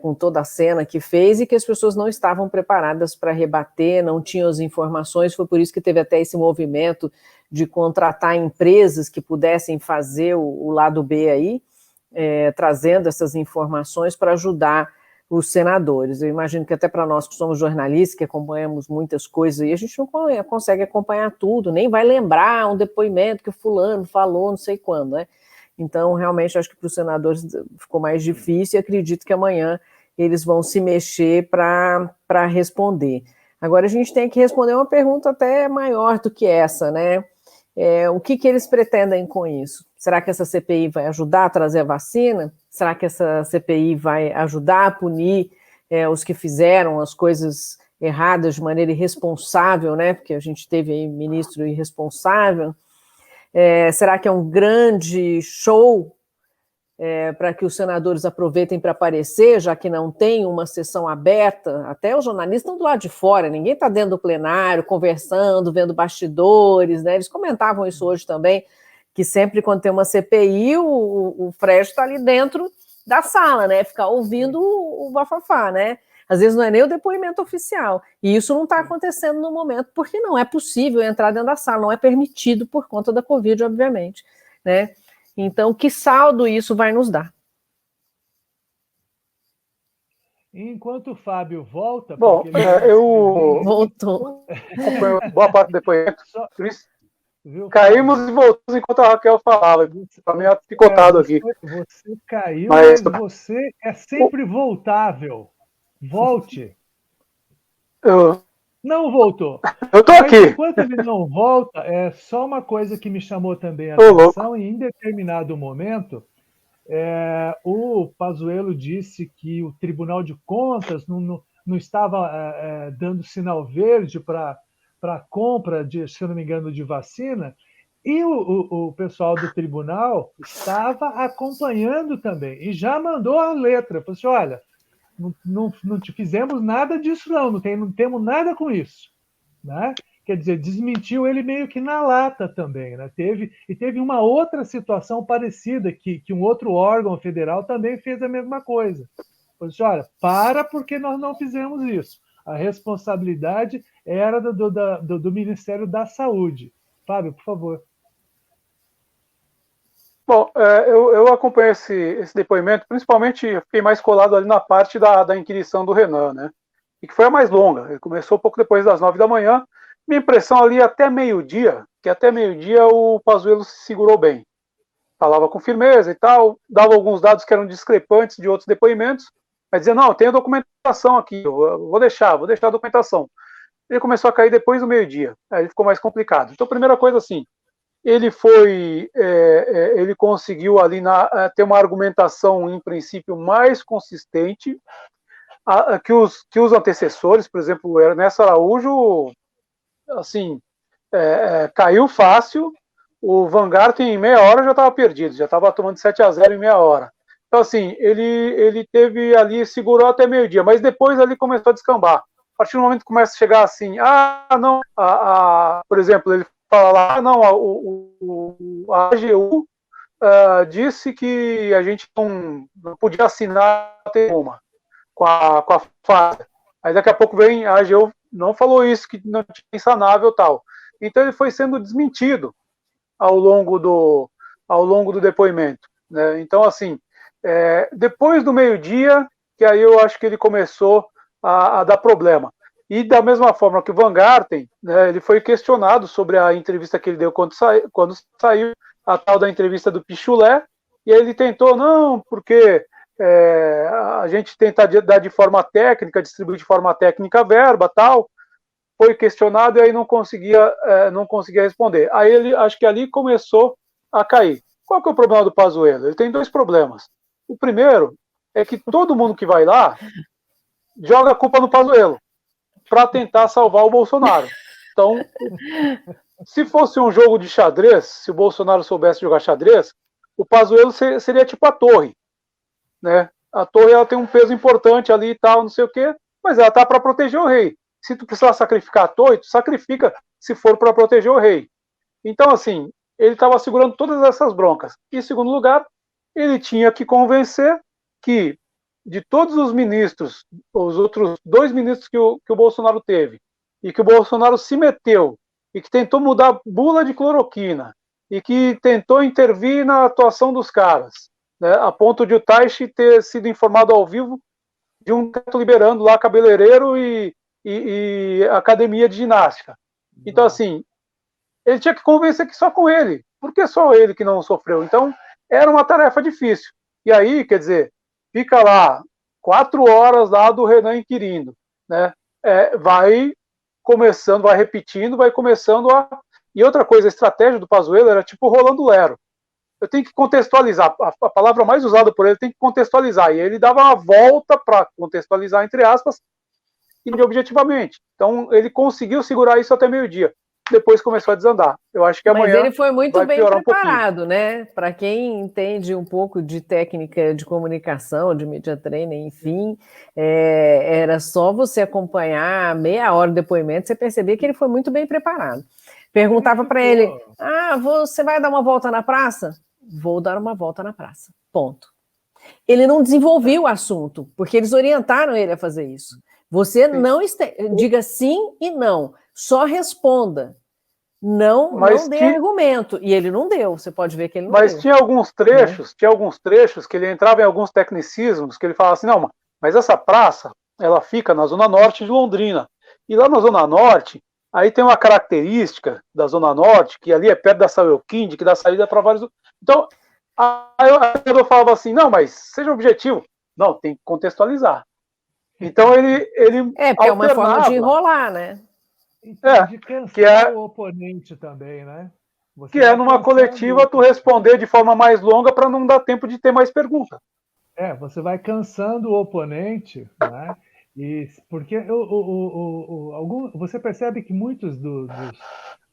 [SPEAKER 3] Com toda a cena que fez, e que as pessoas não estavam preparadas para rebater, não tinham as informações, foi por isso que teve até esse movimento de contratar empresas que pudessem fazer o lado B aí, trazendo essas informações para ajudar os senadores. Eu imagino que até para nós que somos jornalistas, que acompanhamos muitas coisas, e a gente não consegue acompanhar tudo, nem vai lembrar um depoimento que o fulano falou, não sei quando, né? Então, realmente, acho que para os senadores ficou mais difícil e acredito que amanhã eles vão se mexer para responder. Agora, a gente tem que responder uma pergunta até maior do que essa, né? O que eles pretendem com isso? Será que essa CPI vai ajudar a trazer a vacina? Será que essa CPI vai ajudar a punir os que fizeram as coisas erradas de maneira irresponsável, né? Porque a gente teve aí ministro irresponsável. Será que é um grande show para que os senadores aproveitem para aparecer, já que não tem uma sessão aberta? Até os jornalistas estão do lado de fora, ninguém está dentro do plenário, conversando, vendo bastidores, né? Eles comentavam isso hoje também, que sempre quando tem uma CPI, o Freixo está ali dentro da sala, né? Ficar ouvindo o bafafá, né? Às vezes não é nem o depoimento oficial. E isso não está acontecendo no momento, porque não é possível entrar dentro da sala, não é permitido por conta da Covid, obviamente, né? Então, que saldo isso vai nos dar?
[SPEAKER 2] Enquanto o Fábio volta...
[SPEAKER 1] Bom, eu
[SPEAKER 3] voltou.
[SPEAKER 1] Boa parte do depoimento.
[SPEAKER 2] Viu,
[SPEAKER 1] caímos Fábio? E voltamos enquanto a Raquel falava. Está meio picotado aqui.
[SPEAKER 2] Você caiu, mas você é sempre voltável. Volte. Não voltou.
[SPEAKER 1] Eu tô aqui.
[SPEAKER 2] Enquanto ele não volta, é só uma coisa que me chamou também a atenção, e em determinado momento, o Pazuello disse que o Tribunal de Contas não estava dando sinal verde para a compra, se eu não me engano, de vacina, e o pessoal do tribunal estava acompanhando também, e já mandou a letra, falou assim, olha, não te fizemos nada disso, não temos nada com isso, né? Quer dizer, desmentiu ele meio que na lata também, né? Teve uma outra situação parecida, que um outro órgão federal também fez a mesma coisa. Falou assim, olha, porque nós não fizemos isso. A responsabilidade era do Ministério da Saúde. Fábio, por favor.
[SPEAKER 1] Bom, eu acompanhei esse depoimento, principalmente eu fiquei mais colado ali na parte da inquirição do Renan, né? E que foi a mais longa. Ele começou pouco depois das 9 da manhã. Minha impressão ali até meio-dia, que até meio-dia o Pazuello se segurou bem. Falava com firmeza e tal, dava alguns dados que eram discrepantes de outros depoimentos, mas dizia, não, tem a documentação aqui, eu vou deixar a documentação. Ele começou a cair depois do meio-dia, aí ficou mais complicado. Então, primeira coisa assim, ele conseguiu ali ter uma argumentação, em princípio, mais consistente que os antecessores, por exemplo, o Ernesto Araújo, assim, caiu fácil, o Vanguard em meia hora já estava perdido, já estava tomando 7-0 em meia hora. Então, assim, ele teve ali, segurou até meio-dia, mas depois ali começou a descambar. A partir do momento que começa a chegar assim, não, por exemplo, ele fala lá, não, a AGU disse que a gente não podia assinar uma com a Pfizer. Aí daqui a pouco vem a AGU, não falou isso, que não tinha insanável e tal. Então ele foi sendo desmentido ao longo do depoimento, né? Então, assim, depois do meio-dia, que aí eu acho que ele começou a dar problema. E da mesma forma que o Van Garten, né, ele foi questionado sobre a entrevista que ele deu quando saiu a tal da entrevista do Pichulé, e aí ele tentou, não, porque a gente tenta dar de forma técnica, distribuir de forma técnica a verba, tal, foi questionado e aí não conseguia responder. Aí acho que ali começou a cair. Qual que é o problema do Pazuello? Ele tem dois problemas. O primeiro é que todo mundo que vai lá joga a culpa no Pazuello para tentar salvar o Bolsonaro. Então, se fosse um jogo de xadrez, se o Bolsonaro soubesse jogar xadrez, o Pazuello seria tipo a torre, né? A torre ela tem um peso importante ali e tal, não sei o quê, mas ela tá para proteger o rei. Se tu precisar sacrificar a torre, tu sacrifica se for para proteger o rei. Então, assim, ele estava segurando todas essas broncas. E, em segundo lugar, ele tinha que convencer que, de todos os ministros, os outros 2 ministros que o Bolsonaro teve, e que o Bolsonaro se meteu, e que tentou mudar bula de cloroquina, e que tentou intervir na atuação dos caras, né, a ponto de o Taishi ter sido informado ao vivo de um teto liberando lá cabeleireiro e academia de ginástica. Então, assim, ele tinha que convencer que só com ele. Por que só ele que não sofreu? Então, era uma tarefa difícil. E aí, quer dizer, fica lá 4 horas lá do Renan inquirindo, né? Vai começando, vai repetindo, vai começando a... E outra coisa, a estratégia do Pazuello era tipo Rolando Lero. Eu tenho que contextualizar, a palavra mais usada por ele tem que contextualizar, e ele dava uma volta para contextualizar, entre aspas, e objetivamente. Então, ele conseguiu segurar isso até meio-dia. Depois começou a desandar. Eu acho que amanhã.
[SPEAKER 3] Mas ele foi muito bem preparado,
[SPEAKER 1] um
[SPEAKER 3] né? Para quem entende um pouco de técnica de comunicação, de media training, enfim, era só você acompanhar meia hora de depoimento, você percebia que ele foi muito bem preparado. Perguntava para ele: você vai dar uma volta na praça? Vou dar uma volta na praça. Ponto. Ele não desenvolveu o assunto, porque eles orientaram ele a fazer isso. Você não diga sim e não, só responda. Não dê argumento. E ele não deu, você pode ver que ele não deu.
[SPEAKER 1] Mas tinha alguns trechos que ele entrava em alguns tecnicismos, que ele falava assim, não, mas essa praça, ela fica na zona norte de Londrina. E lá na zona norte, aí tem uma característica da zona norte, que ali é perto da Sauelquinde, que dá saída para vários... Então, aí eu falava assim, não, mas seja objetivo. Não, tem que contextualizar. Então ele
[SPEAKER 3] porque é uma forma de enrolar, né?
[SPEAKER 2] De cansar o oponente também, né?
[SPEAKER 1] Você que numa coletiva tu responder de forma mais longa para não dar tempo de ter mais pergunta.
[SPEAKER 2] Você vai cansando o oponente, né? E porque você percebe que muitos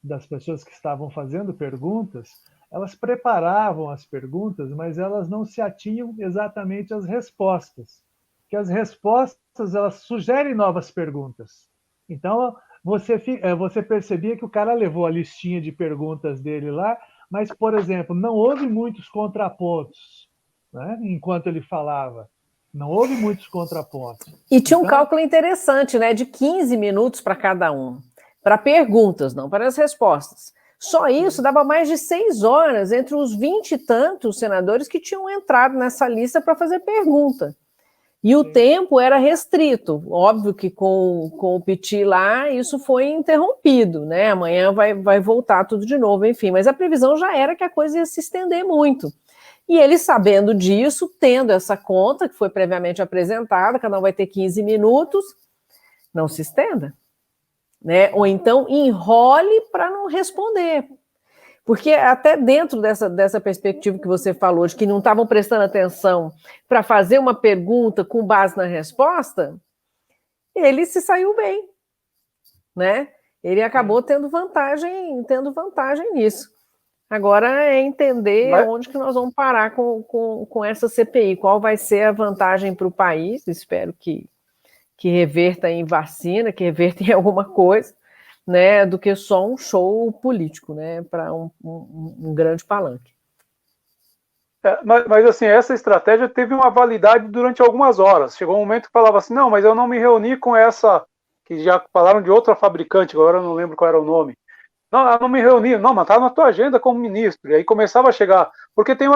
[SPEAKER 2] das pessoas que estavam fazendo perguntas, elas preparavam as perguntas, mas elas não se atinham exatamente às respostas. Porque as respostas, elas sugerem novas perguntas. Então, você percebia que o cara levou a listinha de perguntas dele lá, mas, por exemplo, não houve muitos contrapontos, né? Enquanto ele falava. Não houve muitos contrapontos.
[SPEAKER 3] E tinha um cálculo interessante, né? De 15 minutos para cada um. Para perguntas, não para as respostas. Só isso dava mais de 6 horas entre os 20 e tantos senadores que tinham entrado nessa lista para fazer pergunta. E o tempo era restrito. Óbvio que com o Pitti lá, isso foi interrompido, né? Amanhã vai voltar tudo de novo, enfim. Mas a previsão já era que a coisa ia se estender muito. E ele, sabendo disso, tendo essa conta, que foi previamente apresentada, cada um vai ter 15 minutos, não se estenda, né? Ou então enrole para não responder. Porque até dentro dessa perspectiva que você falou, de que não estavam prestando atenção para fazer uma pergunta com base na resposta, ele se saiu bem, né? Ele acabou tendo vantagem nisso. Agora é entender onde que nós vamos parar com essa CPI, qual vai ser a vantagem para o país, espero que reverta em vacina, que reverta em alguma coisa, né, do que só um show político, né, para um grande palanque.
[SPEAKER 1] Mas assim, essa estratégia teve uma validade durante algumas horas. Chegou um momento que falava assim, não, mas eu não me reuni com essa, que já falaram de outra fabricante, agora eu não lembro qual era o nome. Não, eu não me reuni, não, mas está na tua agenda como ministro. E aí começava a chegar, porque tem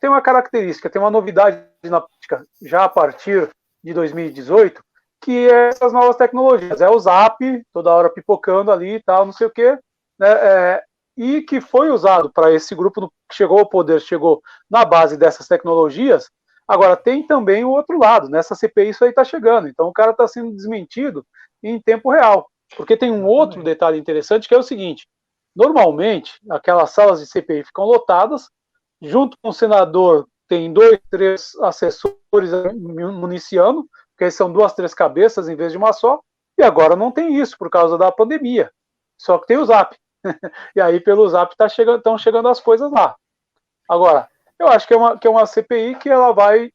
[SPEAKER 1] uma característica, tem uma novidade na política já a partir de 2018, que é essas novas tecnologias. É o Zap, toda hora pipocando ali e tal, não sei o quê, né? E que foi usado para esse grupo que chegou ao poder, chegou na base dessas tecnologias. Agora, tem também o outro lado, nessa CPI isso aí está chegando, então o cara está sendo desmentido em tempo real. Porque tem um outro detalhe interessante, que é o seguinte, normalmente, aquelas salas de CPI ficam lotadas, junto com o senador tem 2, 3 assessores municiando, porque são 2, 3 cabeças em vez de uma só, e agora não tem isso por causa da pandemia. Só que tem o Zap. E aí pelo Zap estão chegando as coisas lá. Agora, eu acho que é uma CPI que ela vai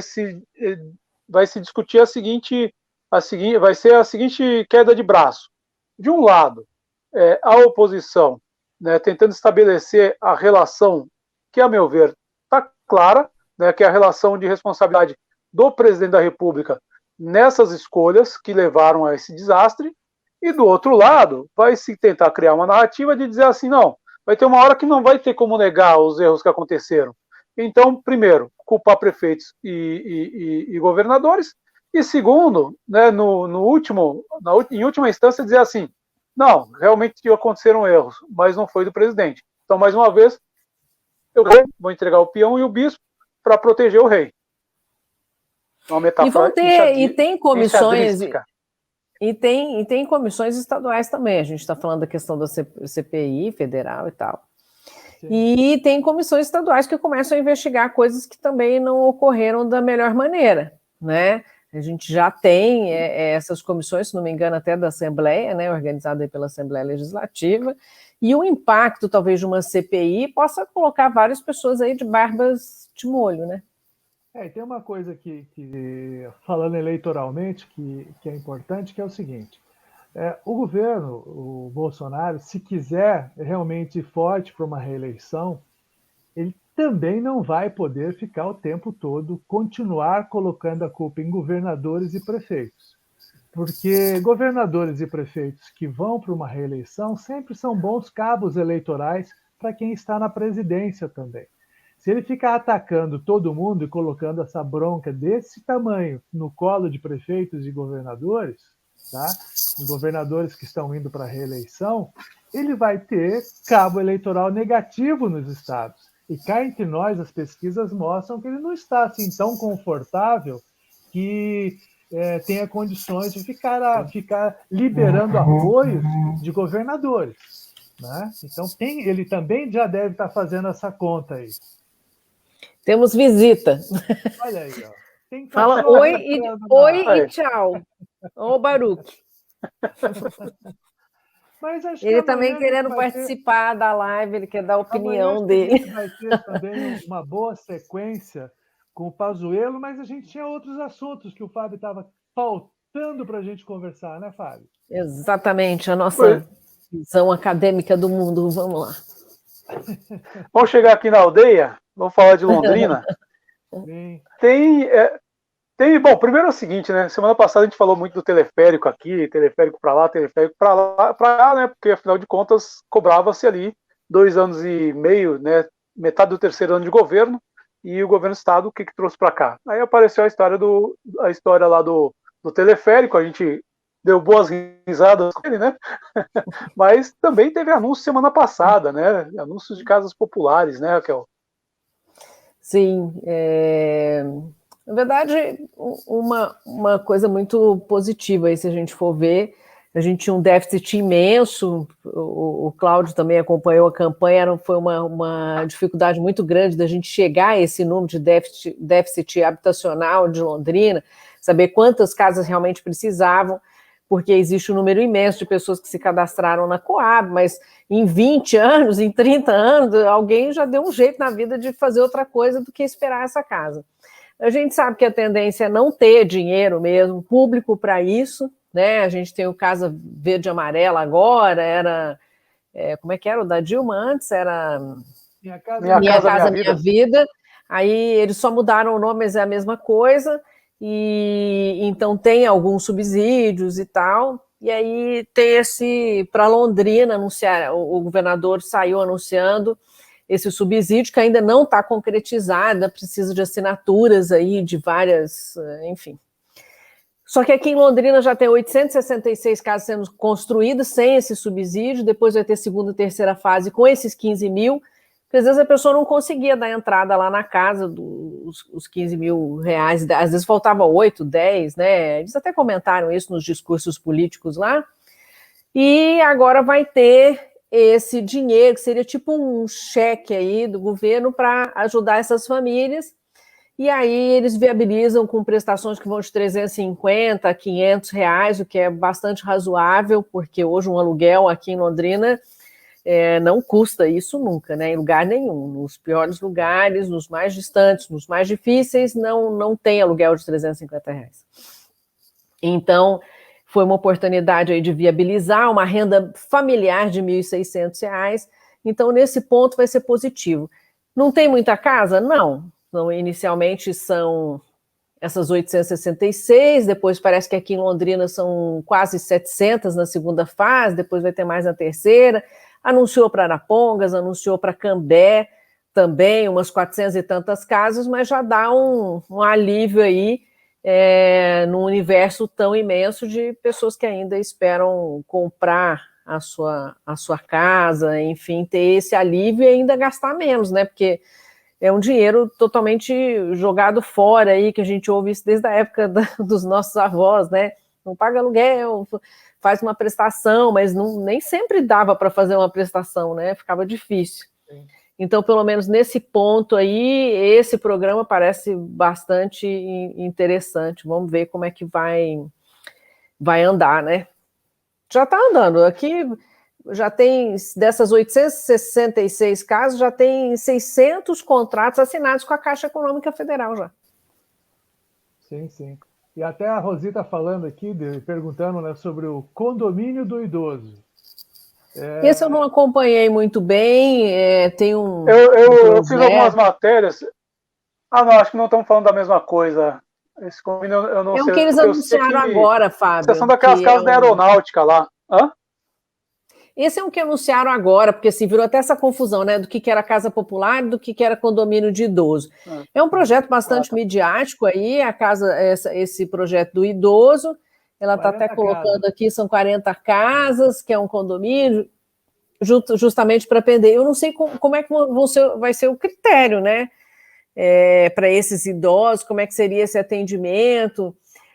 [SPEAKER 1] se discutir vai ser a seguinte queda de braço. De um lado, a oposição, né, tentando estabelecer a relação que, a meu ver, está clara, né, que é a relação de responsabilidade do presidente da República nessas escolhas que levaram a esse desastre, e do outro lado, vai se tentar criar uma narrativa de dizer assim, não, vai ter uma hora que não vai ter como negar os erros que aconteceram. Então, primeiro, culpar prefeitos e governadores, e segundo, né, em última instância, dizer assim, não, realmente aconteceram erros, mas não foi do presidente. Então, mais uma vez, eu vou entregar o peão e o bispo para proteger o rei. Uma metáfora
[SPEAKER 3] e tem comissões
[SPEAKER 1] enxadrística.
[SPEAKER 3] e tem comissões estaduais também. A gente está falando da questão da CPI federal e tal. Sim. E tem comissões estaduais que começam a investigar coisas que também não ocorreram da melhor maneira, né? A gente já tem essas comissões, se não me engano, até da Assembleia, né, organizada pela Assembleia Legislativa, e o impacto, talvez, de uma CPI possa colocar várias pessoas aí de barbas de molho, né?
[SPEAKER 2] E tem uma coisa que falando eleitoralmente, que é importante, que é o seguinte: o governo, o Bolsonaro, se quiser realmente ir forte para uma reeleição, ele também não vai poder ficar o tempo todo, continuar colocando a culpa em governadores e prefeitos. Porque governadores e prefeitos que vão para uma reeleição sempre são bons cabos eleitorais para quem está na presidência também. Se ele ficar atacando todo mundo e colocando essa bronca desse tamanho no colo de prefeitos e governadores, tá? Os governadores que estão indo para a reeleição, ele vai ter cabo eleitoral negativo nos estados. E cá entre nós, as pesquisas mostram que ele não está assim tão confortável que tenha condições de ficar liberando apoios de governadores, né? Então ele também já deve estar fazendo essa conta aí.
[SPEAKER 3] Temos visita.
[SPEAKER 2] Olha aí, ó.
[SPEAKER 3] Fala oi e tchau. Ô, Baruch.
[SPEAKER 2] Mas acho
[SPEAKER 3] ele também querendo participar da live, ele quer dar a opinião dele.
[SPEAKER 2] Vai ter também uma boa sequência com o Pazuello, mas a gente tinha outros assuntos que o Fábio estava faltando para a gente conversar, né, Fábio?
[SPEAKER 3] Exatamente, a nossa visão acadêmica do mundo. Vamos lá.
[SPEAKER 1] Vamos chegar aqui na aldeia, vamos falar de Londrina. Bom, primeiro é o seguinte, né? Semana passada a gente falou muito do teleférico aqui, teleférico para lá, teleférico para cá, né? Porque afinal de contas cobrava-se ali 2 anos e meio, né? Metade do 3º ano de governo, e o governo do estado, o que trouxe para cá? Aí apareceu a história lá do teleférico, a gente deu boas risadas com ele, né? Mas também teve anúncio semana passada, né? Anúncios de casas populares, né, Raquel?
[SPEAKER 3] Sim, na verdade, uma coisa muito positiva aí, se a gente for ver. A gente tinha um déficit imenso, o Cláudio também acompanhou a campanha, foi uma dificuldade muito grande da gente chegar a esse número de déficit habitacional de Londrina, saber quantas casas realmente precisavam, porque existe um número imenso de pessoas que se cadastraram na Coab, mas em 20 anos, em 30 anos, alguém já deu um jeito na vida de fazer outra coisa do que esperar essa casa. A gente sabe que a tendência é não ter dinheiro mesmo público para isso, né? A gente tem o Casa Verde e Amarela agora, como é que era o da Dilma antes? Era
[SPEAKER 1] Minha Casa Minha
[SPEAKER 3] Vida. Aí eles só mudaram o nome, mas é a mesma coisa, e então tem alguns subsídios e tal, e aí tem esse, para Londrina, anunciar, o governador saiu anunciando esse subsídio, que ainda não está concretizado, precisa de assinaturas aí de várias, enfim. Só que aqui em Londrina já tem 866 casas sendo construídas sem esse subsídio, depois vai ter segunda e terceira fase com esses 15 mil, porque às vezes a pessoa não conseguia dar entrada lá na casa dos 15 mil reais, às vezes faltava 8, 10, né? Eles até comentaram isso nos discursos políticos lá, e agora vai ter esse dinheiro, que seria tipo um cheque aí do governo para ajudar essas famílias. E aí eles viabilizam com prestações que vão de 350 a 500 reais, o que é bastante razoável, porque hoje um aluguel aqui em Londrina não custa isso nunca, né? Em lugar nenhum. Nos piores lugares, nos mais distantes, nos mais difíceis, não tem aluguel de 350 reais. Então, foi uma oportunidade aí de viabilizar uma renda familiar de R$ 1.600. Então, nesse ponto, vai ser positivo. Não tem muita casa? Não. Então, inicialmente são essas 866, depois parece que aqui em Londrina são quase 700 na segunda fase, depois vai ter mais na terceira. Anunciou para Arapongas, anunciou para Cambé também, umas 400 e tantas casas, mas já dá um alívio aí num universo tão imenso de pessoas que ainda esperam comprar a sua casa, enfim, ter esse alívio e ainda gastar menos, né? Porque é um dinheiro totalmente jogado fora aí, que a gente ouve isso desde a época dos nossos avós, né? Não paga aluguel, faz uma prestação, mas nem sempre dava para fazer uma prestação, né? Ficava difícil. Sim. Então, pelo menos nesse ponto aí, esse programa parece bastante interessante. Vamos ver como é que vai andar, né? Já está andando. Aqui já tem, dessas 866 casos, já tem 600 contratos assinados com a Caixa Econômica Federal já.
[SPEAKER 2] Sim, sim. E até a Rosita falando aqui, perguntando, né, sobre o condomínio do idoso.
[SPEAKER 3] Esse eu não acompanhei muito bem, tem um...
[SPEAKER 1] Eu fiz algumas matérias. Não, acho que não estamos falando da mesma coisa. Esse condomínio eu não sei.
[SPEAKER 3] É o que eles anunciaram agora, Fábio.
[SPEAKER 1] São daquelas casas da aeronáutica lá. Hã?
[SPEAKER 3] Esse é um que anunciaram agora, porque assim, virou até essa confusão, né, do que era casa popular e do que era condomínio de idoso. É um projeto bastante midiático aí, esse projeto do idoso, ela está até colocando aqui, são 40 casas, que é um condomínio, justamente para atender. Eu não sei como é que vai ser o critério, né, para esses idosos, como é que seria esse atendimento.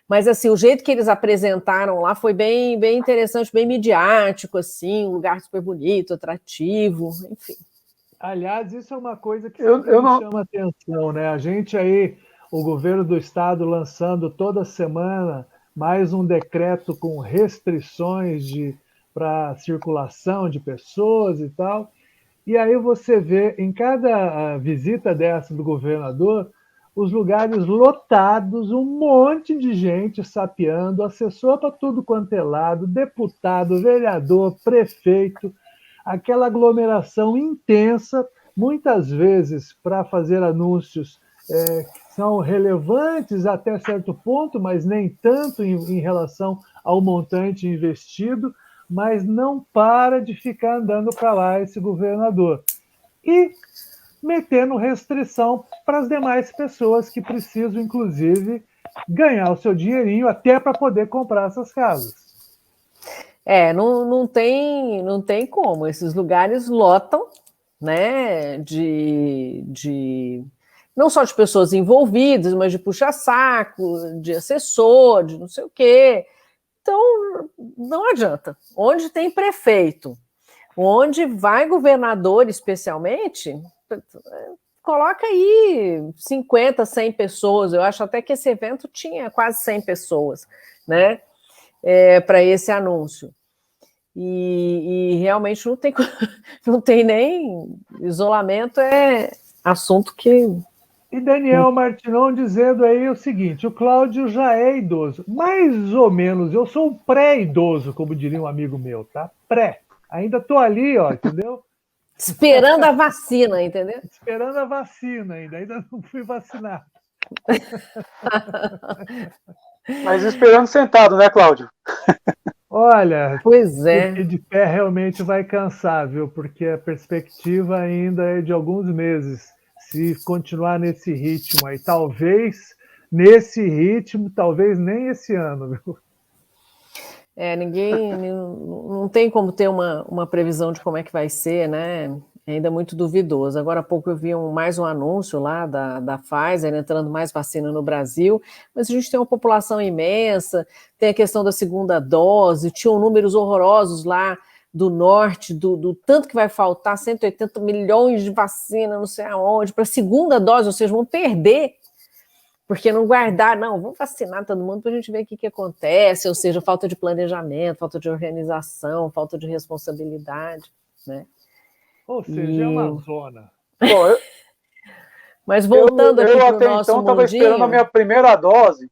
[SPEAKER 3] Mas, assim, o jeito que eles apresentaram lá foi bem, bem interessante, bem midiático, assim, um lugar super bonito, atrativo, enfim.
[SPEAKER 2] Aliás, isso é uma coisa que sempre me chama atenção, né? A gente aí, o governo do estado lançando toda semana mais um decreto com restrições para circulação de pessoas e tal. E aí você vê, em cada visita dessa do governador, os lugares lotados, um monte de gente sapeando, assessor para tudo quanto é lado, deputado, vereador, prefeito, aquela aglomeração intensa, muitas vezes para fazer anúncios que são relevantes até certo ponto, mas nem tanto em relação ao montante investido, mas não para de ficar andando para lá esse governador. E metendo restrição para as demais pessoas que precisam, inclusive, ganhar o seu dinheirinho até para poder comprar essas casas.
[SPEAKER 3] Não tem como. Esses lugares lotam, né, não só de pessoas envolvidas, mas de puxa-saco, de assessor, de não sei o quê. Então, não adianta. Onde tem prefeito, onde vai governador especialmente, coloca aí 50, 100 pessoas. Eu acho até que esse evento tinha quase 100 pessoas, né, para esse anúncio. E realmente não tem nem isolamento, é assunto que...
[SPEAKER 2] E Daniel Martinon dizendo aí o seguinte, o Cláudio já é idoso, mais ou menos, eu sou um pré-idoso, como diria um amigo meu, tá? Pré. Ainda tô ali, ó, entendeu?
[SPEAKER 3] Esperando a vacina, entendeu?
[SPEAKER 2] Esperando a vacina ainda não fui vacinado.
[SPEAKER 1] Mas esperando sentado, né, Cláudio?
[SPEAKER 2] Olha,
[SPEAKER 3] pois é.
[SPEAKER 2] De pé realmente vai cansar, viu? Porque a perspectiva ainda é de alguns meses. Se continuar nesse ritmo aí, talvez nem esse ano, viu?
[SPEAKER 3] Ninguém não tem como ter uma previsão de como é que vai ser, né? É ainda muito duvidoso. Agora há pouco eu vi mais um anúncio lá da Pfizer entrando mais vacina no Brasil, mas a gente tem uma população imensa, tem a questão da segunda dose, tinham números horrorosos lá do norte, do tanto que vai faltar, 180 milhões de vacina, não sei aonde, para a segunda dose, ou seja, vão perder, porque não guardar, não, vamos vacinar todo mundo para a gente ver o que acontece, ou seja, falta de planejamento, falta de organização, falta de responsabilidade, né?
[SPEAKER 2] Ou seja, é uma zona.
[SPEAKER 1] Bom,
[SPEAKER 3] mas voltando aqui para o nosso
[SPEAKER 1] então estava
[SPEAKER 3] mundinho...
[SPEAKER 1] esperando a minha primeira dose.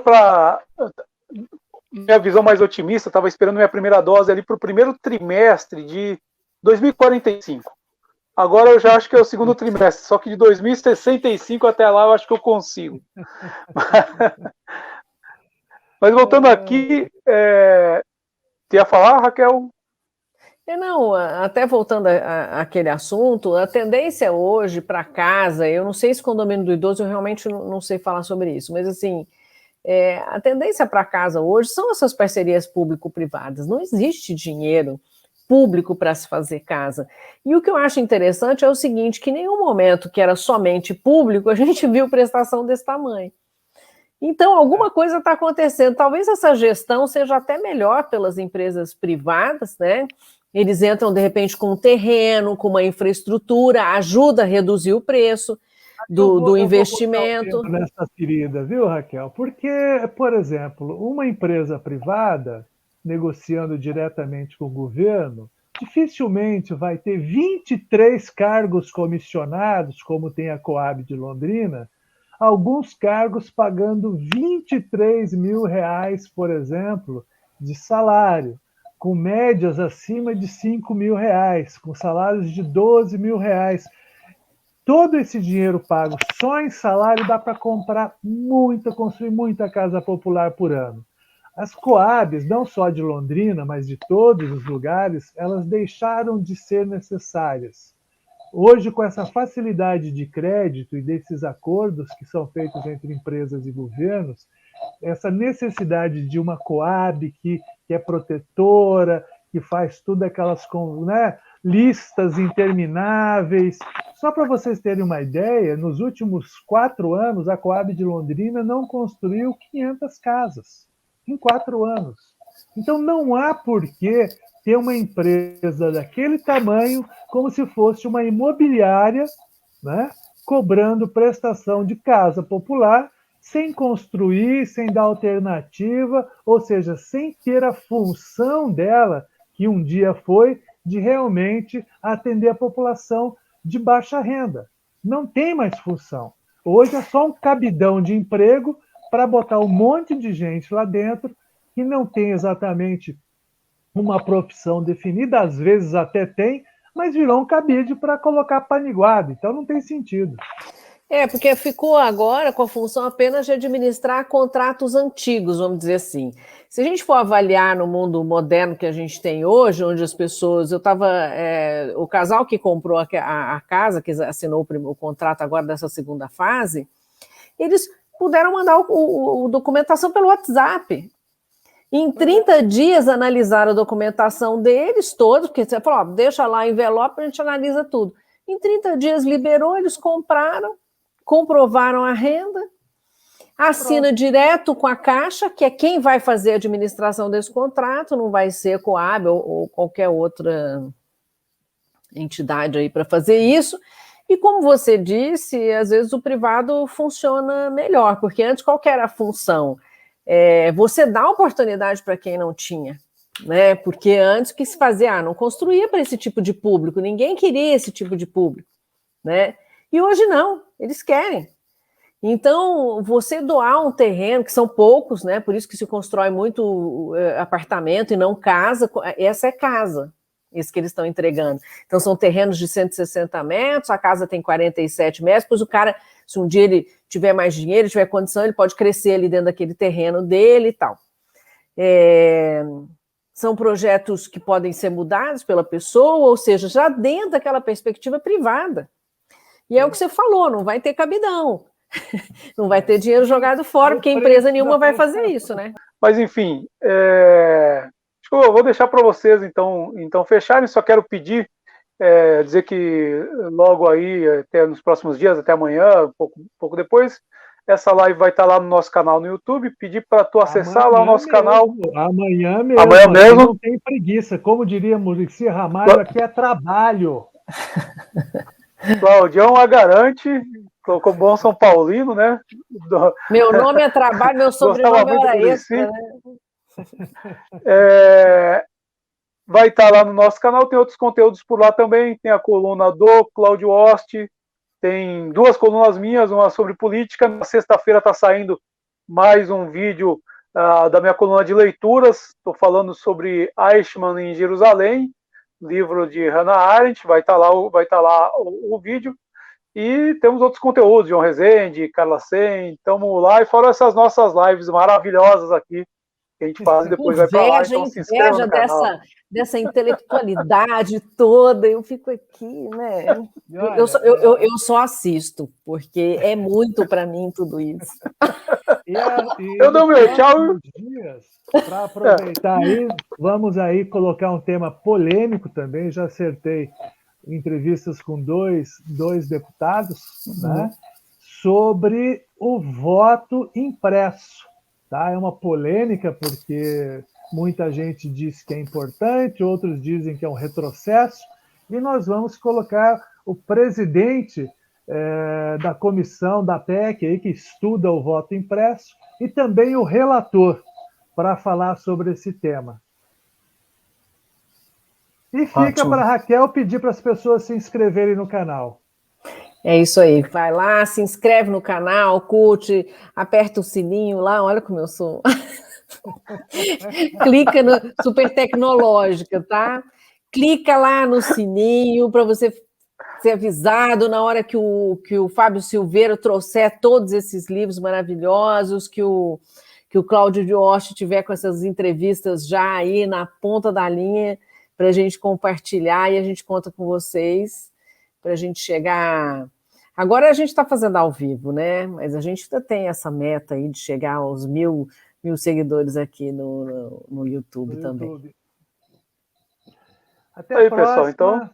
[SPEAKER 1] Para minha visão mais otimista, estava esperando minha primeira dose ali para o primeiro trimestre de 2045. Agora eu já acho que é o segundo trimestre, só que de 2065 até lá eu acho que eu consigo. Mas voltando aqui, você ia falar, Raquel?
[SPEAKER 3] Não, até voltando àquele assunto, a tendência hoje para casa, eu não sei se condomínio do idoso, eu realmente não sei falar sobre isso, mas assim, A tendência para casa hoje são essas parcerias público-privadas. Não existe dinheiro público para se fazer casa. E o que eu acho interessante é o seguinte, que em nenhum momento que era somente público, a gente viu prestação desse tamanho. Então, alguma coisa está acontecendo. Talvez essa gestão seja até melhor pelas empresas privadas, né? Eles entram, de repente, com um terreno, com uma infraestrutura, ajuda a reduzir o preço do investimento.
[SPEAKER 2] Eu vou nessa ferida, viu, Raquel? Porque, por exemplo, uma empresa privada negociando diretamente com o governo, dificilmente vai ter 23 cargos comissionados, como tem a Coab de Londrina, alguns cargos pagando R$23 mil, por exemplo, de salário, com médias acima de R$5 mil, com salários de R$12 mil. Todo esse dinheiro pago só em salário dá para construir muita casa popular por ano. As Coabs, não só de Londrina, mas de todos os lugares, elas deixaram de ser necessárias. Hoje, com essa facilidade de crédito e desses acordos que são feitos entre empresas e governos, essa necessidade de uma Coab que é protetora, que faz tudo aquelas listas intermináveis. Só para vocês terem uma ideia, nos últimos 4 anos, a Coab de Londrina não construiu 500 casas. Em 4 anos. Então, não há por que ter uma empresa daquele tamanho como se fosse uma imobiliária, né, cobrando prestação de casa popular sem construir, sem dar alternativa, ou seja, sem ter a função dela, que um dia foi, de realmente atender a população de baixa renda. Não tem mais função. Hoje é só um cabidão de emprego para botar um monte de gente lá dentro que não tem exatamente uma profissão definida, às vezes até tem, mas virou um cabide para colocar paniguado, então não tem sentido.
[SPEAKER 3] Porque ficou agora com a função apenas de administrar contratos antigos, vamos dizer assim. Se a gente for avaliar no mundo moderno que a gente tem hoje, onde as pessoas... o casal que comprou a casa, que assinou o contrato agora dessa segunda fase, eles puderam mandar a documentação pelo WhatsApp. Em 30 dias analisaram a documentação deles todos, porque você falou, deixa lá o envelope, a gente analisa tudo. Em 30 dias liberou, eles compraram, comprovaram a renda, assina direto com a Caixa, que é quem vai fazer a administração desse contrato, não vai ser a Coab ou qualquer outra entidade aí para fazer isso. E como você disse, às vezes o privado funciona melhor, porque antes qual que era a função? Você dá oportunidade para quem não tinha, né? Porque antes o que se fazia? Não construía para esse tipo de público, ninguém queria esse tipo de público, né? E hoje não, eles querem. Então, você doar um terreno, que são poucos, né? Por isso que se constrói muito apartamento e não casa, essa é casa. Isso que eles estão entregando. Então, são terrenos de 160 metros, a casa tem 47 metros, pois o cara, se um dia ele tiver mais dinheiro, tiver condição, ele pode crescer ali dentro daquele terreno dele e tal. São projetos que podem ser mudados pela pessoa, ou seja, já dentro daquela perspectiva privada. E é o que você falou, não vai ter cabidão. Não vai ter dinheiro jogado fora, porque empresa nenhuma vai fazer isso, né?
[SPEAKER 1] Mas, enfim, eu vou deixar para vocês, então fecharem. Só quero pedir, dizer que logo aí, até nos próximos dias, até amanhã, um pouco depois, essa live vai estar lá no nosso canal no YouTube. Pedir para tu acessar lá o nosso canal.
[SPEAKER 2] Amanhã mesmo. Não tem preguiça. Como diria Muricy Ramalho, aqui é trabalho.
[SPEAKER 1] Claudião a garante, colocou bom São Paulino, né?
[SPEAKER 3] Meu nome é trabalho, meu sobrenome é extra, né?
[SPEAKER 1] Vai estar lá no nosso canal, tem outros conteúdos por lá também, tem a coluna do Cláudio Oste, tem 2 colunas minhas, uma sobre política. Na sexta-feira está saindo mais um vídeo da minha coluna de leituras, estou falando sobre Eichmann em Jerusalém, livro de Hannah Arendt, vai estar lá o vídeo. E temos outros conteúdos, João Rezende, Carla Sen, estamos lá, e fora essas nossas lives maravilhosas aqui, que a gente faz e depois vai para lá, então se inscreva no canal.
[SPEAKER 3] Dessa intelectualidade toda, eu fico aqui, né? Eu só assisto, porque é muito para mim tudo isso.
[SPEAKER 1] Eu dou meu tchau.
[SPEAKER 2] Para aproveitar aí, vamos aí colocar um tema polêmico também. Já acertei entrevistas com dois deputados, né, sobre o voto impresso. Tá? É uma polêmica porque muita gente diz que é importante, outros dizem que é um retrocesso, e nós vamos colocar o presidente da comissão da PEC aí, que estuda o voto impresso, e também o relator para falar sobre esse tema. E fica para a Raquel pedir para as pessoas se inscreverem no canal.
[SPEAKER 3] É isso aí, vai lá, se inscreve no canal, curte, aperta o sininho lá, olha como eu sou. Clica no super tecnológica, tá? Clica lá no sininho para você ser avisado na hora que o Fábio Silveira trouxer todos esses livros maravilhosos, que o Cláudio Dióstenes tiver com essas entrevistas já aí na ponta da linha para a gente compartilhar, e a gente conta com vocês para a gente chegar... Agora a gente está fazendo ao vivo, né? Mas a gente ainda tem essa meta aí de chegar aos 1.000 seguidores aqui no YouTube também.
[SPEAKER 2] Até aí,
[SPEAKER 1] pessoal, então.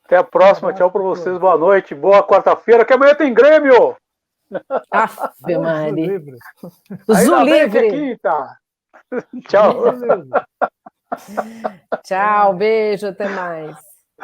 [SPEAKER 1] Até a próxima. Tchau para vocês. Boa noite. Boa quarta-feira, que amanhã tem Grêmio.
[SPEAKER 3] Ave Maria.
[SPEAKER 1] Zu livre. Tchau.
[SPEAKER 3] Tchau, beijo, até mais.